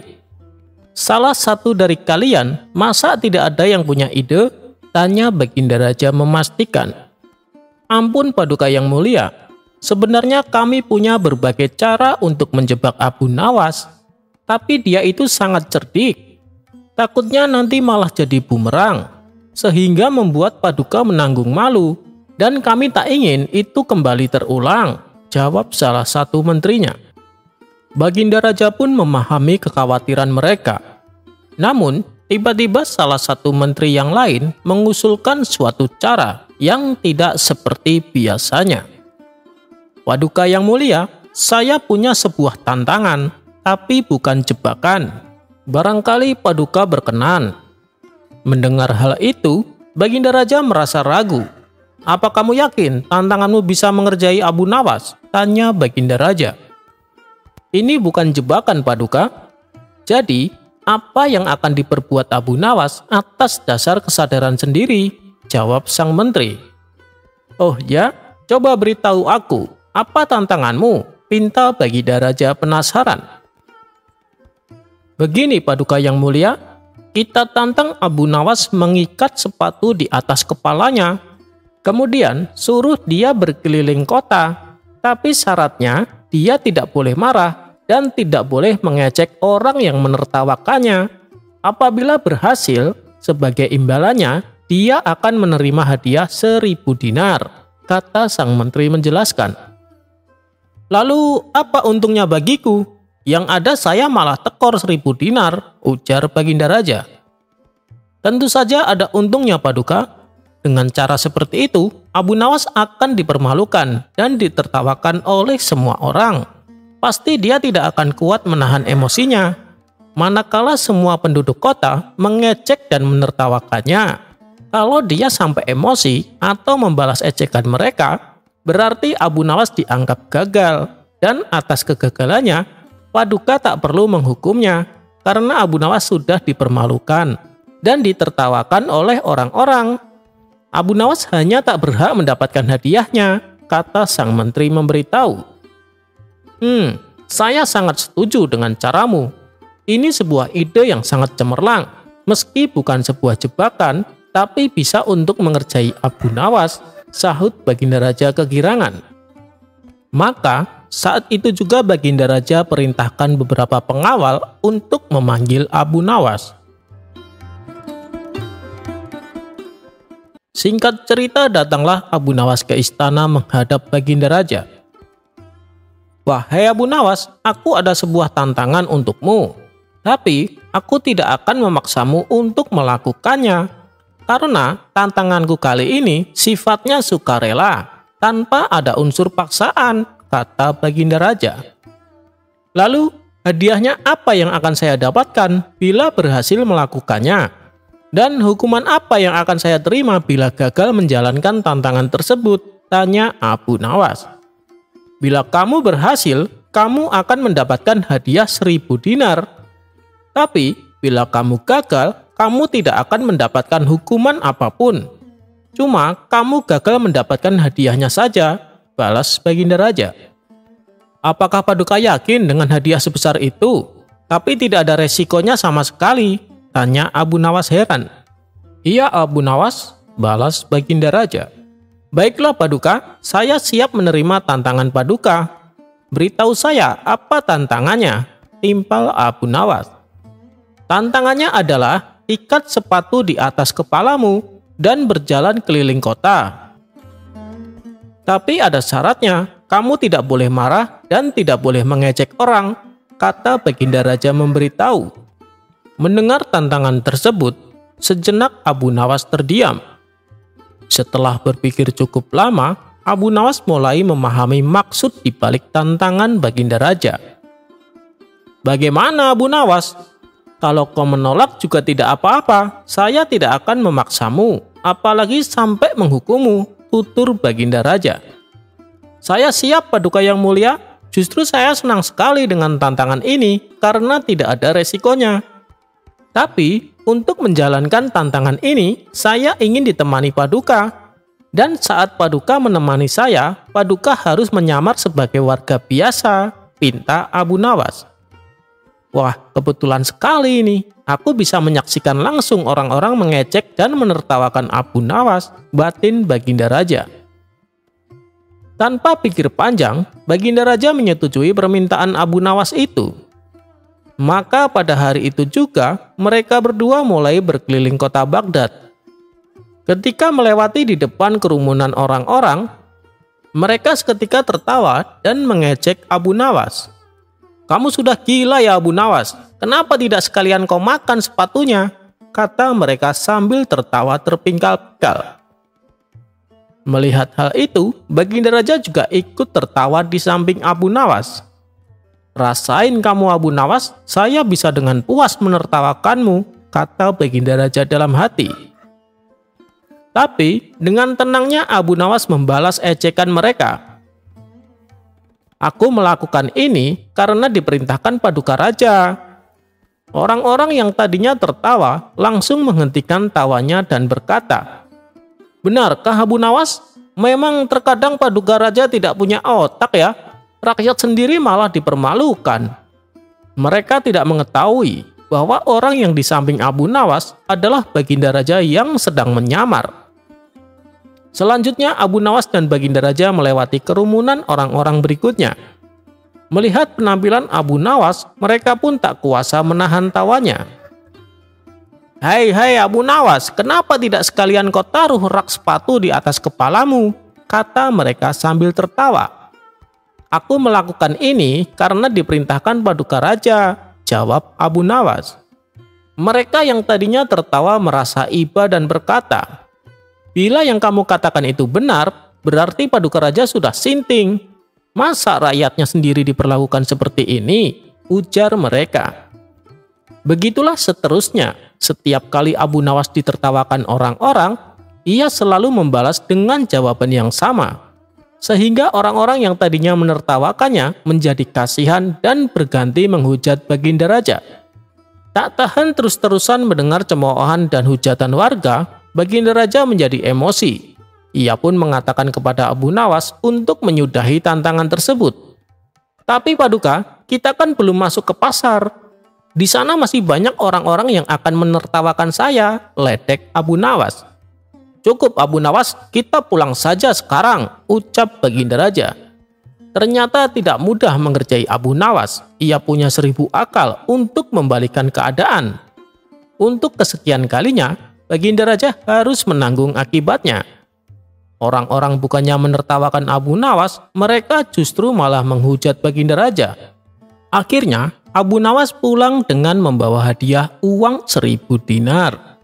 "Salah satu dari kalian, masa tidak ada yang punya ide?" tanya Baginda Raja memastikan. "Ampun Paduka yang mulia, sebenarnya kami punya berbagai cara untuk menjebak Abu Nawas, tapi dia itu sangat cerdik. Takutnya nanti malah jadi bumerang, sehingga membuat Paduka menanggung malu, dan kami tak ingin itu kembali terulang," jawab salah satu menterinya. Baginda Raja pun memahami kekhawatiran mereka. Namun, tiba-tiba salah satu menteri yang lain mengusulkan suatu cara yang tidak seperti biasanya. "Paduka yang mulia, saya punya sebuah tantangan, tapi bukan jebakan. Barangkali Paduka berkenan." Mendengar hal itu, Baginda Raja merasa ragu. "Apa kamu yakin tantanganmu bisa mengerjai Abu Nawas?" tanya Baginda Raja. "Ini bukan jebakan Paduka. Jadi, apa yang akan diperbuat Abu Nawas atas dasar kesadaran sendiri," jawab sang menteri. "Oh ya, coba beritahu aku, apa tantanganmu?" pinta Baginda Raja penasaran. "Begini Paduka yang mulia, kita tantang Abu Nawas mengikat sepatu di atas kepalanya, kemudian suruh dia berkeliling kota, tapi syaratnya dia tidak boleh marah dan tidak boleh mengejek orang yang menertawakannya. Apabila berhasil, sebagai imbalannya dia akan menerima hadiah 1.000 dinar, kata sang menteri menjelaskan. "Lalu apa untungnya bagiku? Yang ada saya malah tekor 1.000 dinar, ujar Baginda Raja. "Tentu saja ada untungnya Paduka. Dengan cara seperti itu, Abu Nawas akan dipermalukan dan ditertawakan oleh semua orang. Pasti dia tidak akan kuat menahan emosinya. Manakala semua penduduk kota mengecek dan menertawakannya. Kalau dia sampai emosi atau membalas ejekan mereka, berarti Abu Nawas dianggap gagal. Dan atas kegagalannya, Paduka tak perlu menghukumnya, karena Abu Nawas sudah dipermalukan dan ditertawakan oleh orang-orang. Abu Nawas hanya tak berhak mendapatkan hadiahnya," kata sang menteri memberitahu. Saya sangat setuju dengan caramu. Ini sebuah ide yang sangat cemerlang. Meski bukan sebuah jebakan, tapi bisa untuk mengerjai Abu Nawas," sahut Baginda Raja kegirangan. Maka saat itu juga Baginda Raja perintahkan beberapa pengawal untuk memanggil Abu Nawas. Singkat cerita, datanglah Abu Nawas ke istana menghadap Baginda Raja. "Wahai Abu Nawas, aku ada sebuah tantangan untukmu. Tapi aku tidak akan memaksamu untuk melakukannya. Karena tantanganku kali ini sifatnya sukarela, tanpa ada unsur paksaan," kata Baginda Raja. "Lalu hadiahnya apa yang akan saya dapatkan bila berhasil melakukannya? Dan hukuman apa yang akan saya terima bila gagal menjalankan tantangan tersebut?" tanya Abu Nawas. "Bila kamu berhasil, kamu akan mendapatkan hadiah 1.000 dinar. Tapi bila kamu gagal, kamu tidak akan mendapatkan hukuman apapun. Cuma kamu gagal mendapatkan hadiahnya saja," balas Baginda Raja. "Apakah Paduka yakin dengan hadiah sebesar itu, tapi tidak ada resikonya sama sekali?" tanya Abu Nawas heran. "Iya Abu Nawas," balas Baginda Raja. "Baiklah Paduka, saya siap menerima tantangan Paduka. Beritahu saya apa tantangannya?" timpal Abu Nawas. "Tantangannya adalah ikat sepatu di atas kepalamu dan berjalan keliling kota. Tapi ada syaratnya, kamu tidak boleh marah dan tidak boleh mengejek orang," kata Baginda Raja memberitahu. Mendengar tantangan tersebut, sejenak Abu Nawas terdiam. Setelah berpikir cukup lama, Abu Nawas mulai memahami maksud di balik tantangan Baginda Raja. "Bagaimana Abu Nawas? Kalau kau menolak juga tidak apa-apa, saya tidak akan memaksamu, apalagi sampai menghukummu," tutur Baginda Raja. "Saya siap Paduka Yang Mulia, justru saya senang sekali dengan tantangan ini karena tidak ada resikonya. Tapi untuk menjalankan tantangan ini, saya ingin ditemani Paduka. Dan saat Paduka menemani saya, Paduka harus menyamar sebagai warga biasa," pinta Abu Nawas. "Wah, kebetulan sekali ini. Aku bisa menyaksikan langsung orang-orang mengejek dan menertawakan Abu Nawas," batin Baginda Raja. Tanpa pikir panjang, Baginda Raja menyetujui permintaan Abu Nawas itu. Maka pada hari itu juga, mereka berdua mulai berkeliling kota Baghdad. Ketika melewati di depan kerumunan orang-orang, mereka seketika tertawa dan mengejek Abu Nawas. "Kamu sudah gila ya Abu Nawas, kenapa tidak sekalian kau makan sepatunya?" kata mereka sambil tertawa terpingkal-pingkal. Melihat hal itu, Baginda Raja juga ikut tertawa di samping Abu Nawas. "Rasain kamu Abu Nawas, saya bisa dengan puas menertawakanmu," kata Baginda Raja dalam hati. Tapi dengan tenangnya Abu Nawas membalas ejekan mereka. "Aku melakukan ini karena diperintahkan Paduka Raja." Orang-orang yang tadinya tertawa langsung menghentikan tawanya dan berkata, "Benarkah Abu Nawas? Memang terkadang Paduka Raja tidak punya otak ya. Rakyat sendiri malah dipermalukan." Mereka tidak mengetahui bahwa orang yang di samping Abu Nawas adalah Baginda Raja yang sedang menyamar. Selanjutnya Abu Nawas dan Baginda Raja melewati kerumunan orang-orang berikutnya. Melihat penampilan Abu Nawas, mereka pun tak kuasa menahan tawanya. Hai Abu Nawas, kenapa tidak sekalian kau taruh rak sepatu di atas kepalamu?" kata mereka sambil tertawa. "Aku melakukan ini karena diperintahkan Paduka Raja," jawab Abu Nawas. Mereka yang tadinya tertawa merasa iba dan berkata, "Bila yang kamu katakan itu benar, berarti Paduka Raja sudah sinting. Masa rakyatnya sendiri diperlakukan seperti ini?" ujar mereka. Begitulah seterusnya. Setiap kali Abu Nawas ditertawakan orang-orang, ia selalu membalas dengan jawaban yang sama. Sehingga orang-orang yang tadinya menertawakannya menjadi kasihan dan berganti menghujat Baginda Raja. Tak tahan terus-terusan mendengar cemoohan dan hujatan warga, Baginda Raja menjadi emosi. Ia pun mengatakan kepada Abu Nawas untuk menyudahi tantangan tersebut. "Tapi Paduka, kita kan belum masuk ke pasar. Di sana masih banyak orang-orang yang akan menertawakan saya," ledek Abu Nawas. "Cukup Abu Nawas, kita pulang saja sekarang," ucap Baginda Raja. Ternyata tidak mudah mengerjai Abu Nawas. Ia punya 1000 akal untuk membalikan keadaan. Untuk kesekian kalinya, Baginda Raja harus menanggung akibatnya. Orang-orang bukannya menertawakan Abu Nawas, mereka justru malah menghujat Baginda Raja. Akhirnya, Abu Nawas pulang dengan membawa hadiah uang 1000 dinar.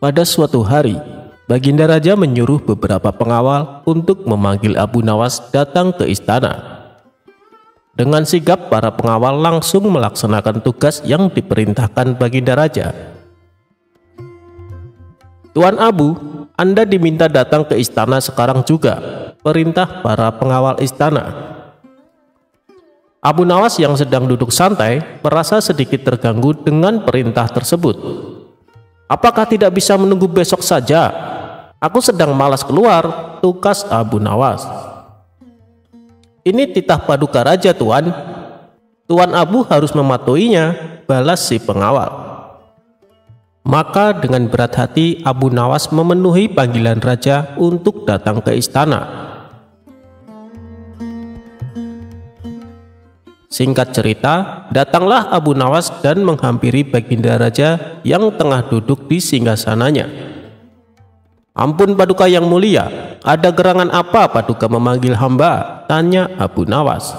Pada suatu hari, Baginda Raja menyuruh beberapa pengawal untuk memanggil Abu Nawas datang ke istana. Dengan sigap, para pengawal langsung melaksanakan tugas yang diperintahkan Baginda Raja. "Tuan Abu, Anda diminta datang ke istana sekarang juga," perintah para pengawal istana. Abu Nawas yang sedang duduk santai merasa sedikit terganggu dengan perintah tersebut. "Apakah tidak bisa menunggu besok saja? Aku sedang malas keluar," tukas Abu Nawas. "Ini titah Paduka Raja, Tuan. Tuan Abu harus mematuhinya," balas si pengawal. Maka dengan berat hati Abu Nawas memenuhi panggilan raja untuk datang ke istana. Singkat cerita, datanglah Abu Nawas dan menghampiri Baginda Raja yang tengah duduk di singgasananya. Ampun Paduka yang mulia, ada gerangan apa Paduka memanggil hamba? Tanya Abu Nawas.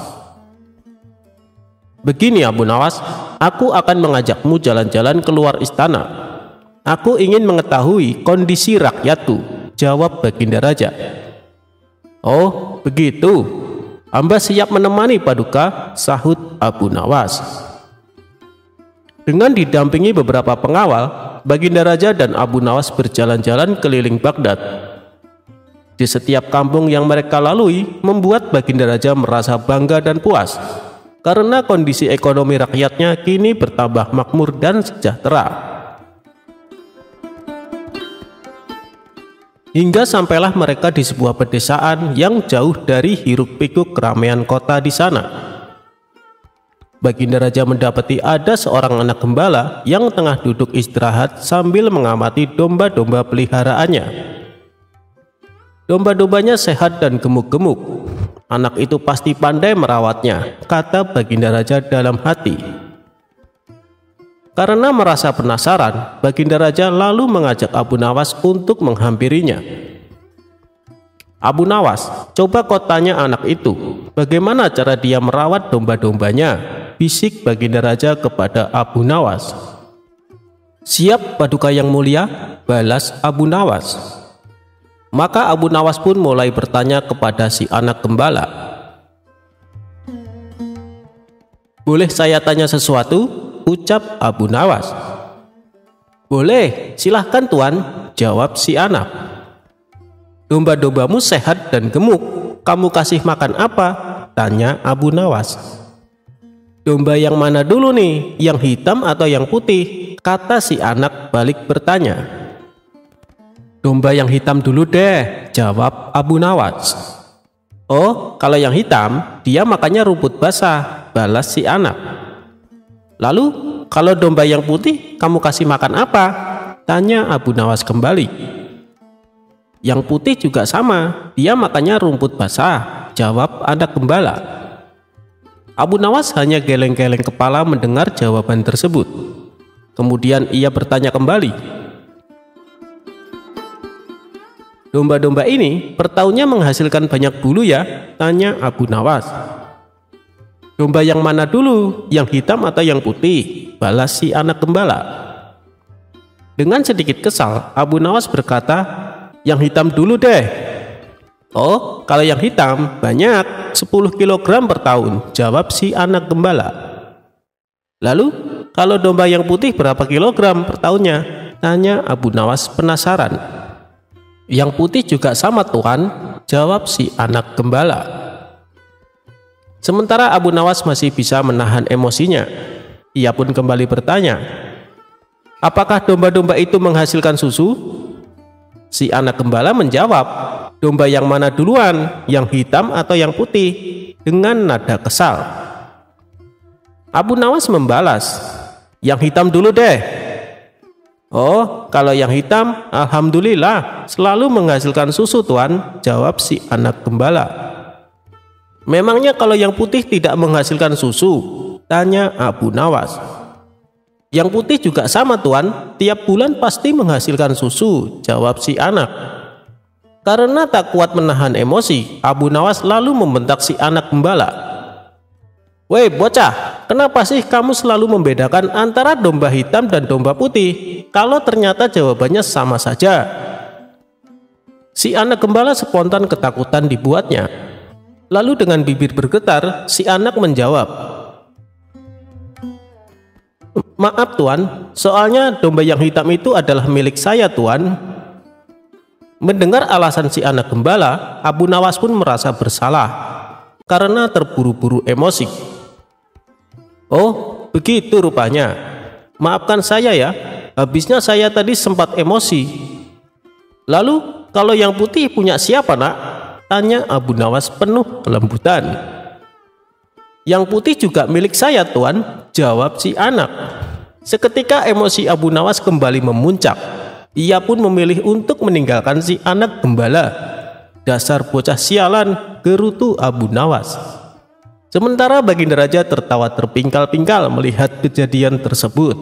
Begini Abu Nawas, aku akan mengajakmu jalan-jalan keluar istana. Aku ingin mengetahui kondisi rakyatku, jawab Baginda Raja. Oh begitu, hamba siap menemani Paduka, sahut Abu Nawas. Dengan didampingi beberapa pengawal, Baginda Raja dan Abu Nawas berjalan-jalan keliling Baghdad. Di setiap kampung yang mereka lalui membuat Baginda Raja merasa bangga dan puas karena kondisi ekonomi rakyatnya kini bertambah makmur dan sejahtera. Hingga sampailah mereka di sebuah pedesaan yang jauh dari hiruk-pikuk keramaian kota di sana. Baginda Raja mendapati ada seorang anak gembala yang tengah duduk istirahat sambil mengamati domba-domba peliharaannya. Domba-dombanya sehat dan gemuk-gemuk. Anak itu pasti pandai merawatnya, kata Baginda Raja dalam hati. Karena merasa penasaran, Baginda Raja lalu mengajak Abu Nawas untuk menghampirinya. Abu Nawas, coba kau tanya anak itu, bagaimana cara dia merawat domba-dombanya? Bisik Baginda Raja kepada Abu Nawas. Siap Paduka yang mulia, balas Abu Nawas. Maka Abu Nawas pun mulai bertanya kepada si anak gembala. Boleh saya tanya sesuatu? Ucap Abu Nawas. Boleh, silahkan Tuan, jawab si anak. Domba-dombamu sehat dan gemuk, kamu kasih makan apa? Tanya Abu Nawas. Domba yang mana dulu nih, yang hitam atau yang putih? Kata si anak balik bertanya. Domba yang hitam dulu deh, jawab Abu Nawas. Oh, kalau yang hitam, dia makannya rumput basah, balas si anak. Lalu, kalau domba yang putih, kamu kasih makan apa? Tanya Abu Nawas kembali. Yang putih juga sama, dia makannya rumput basah, jawab anak gembala. Abu Nawas hanya geleng-geleng kepala mendengar jawaban tersebut. Kemudian ia bertanya kembali. Domba-domba ini per tahunnya menghasilkan banyak bulu ya? Tanya Abu Nawas. Domba yang mana dulu? Yang hitam atau yang putih? Balas si anak gembala. Dengan sedikit kesal, Abu Nawas berkata, yang hitam dulu deh. Oh, kalau yang hitam banyak, 10 kg per tahun, jawab si anak gembala. Lalu, kalau domba yang putih berapa kilogram per tahunnya? Tanya Abu Nawas penasaran. Yang putih juga sama Tuan, jawab si anak gembala. Sementara Abu Nawas masih bisa menahan emosinya. Ia pun kembali bertanya, apakah domba-domba itu menghasilkan susu? Si anak gembala menjawab, domba yang mana duluan, yang hitam atau yang putih? Dengan nada kesal. Abu Nawas membalas, yang hitam dulu deh. Oh, kalau yang hitam, alhamdulillah, selalu menghasilkan susu Tuan, jawab si anak gembala. Memangnya kalau yang putih tidak menghasilkan susu? Tanya Abu Nawas. Yang putih juga sama Tuan, tiap bulan pasti menghasilkan susu, jawab si anak. Karena tak kuat menahan emosi, Abu Nawas lalu membentak si anak gembala. Woi bocah, kenapa sih kamu selalu membedakan antara domba hitam dan domba putih, kalau ternyata jawabannya sama saja? Si anak gembala spontan ketakutan dibuatnya. Lalu dengan bibir bergetar, si anak menjawab, maaf Tuan, soalnya domba yang hitam itu adalah milik saya Tuan. Mendengar alasan si anak gembala, Abu Nawas pun merasa bersalah karena terburu-buru emosi. Oh, begitu rupanya. Maafkan saya ya, habisnya saya tadi sempat emosi. Lalu, kalau yang putih punya siapa nak? Tanya Abu Nawas penuh kelembutan. Yang putih juga milik saya Tuan, jawab si anak. Seketika emosi Abu Nawas kembali memuncak. Ia pun memilih untuk meninggalkan si anak gembala. Dasar bocah sialan, gerutu Abu Nawas. Sementara Baginda Raja tertawa terpingkal-pingkal melihat kejadian tersebut.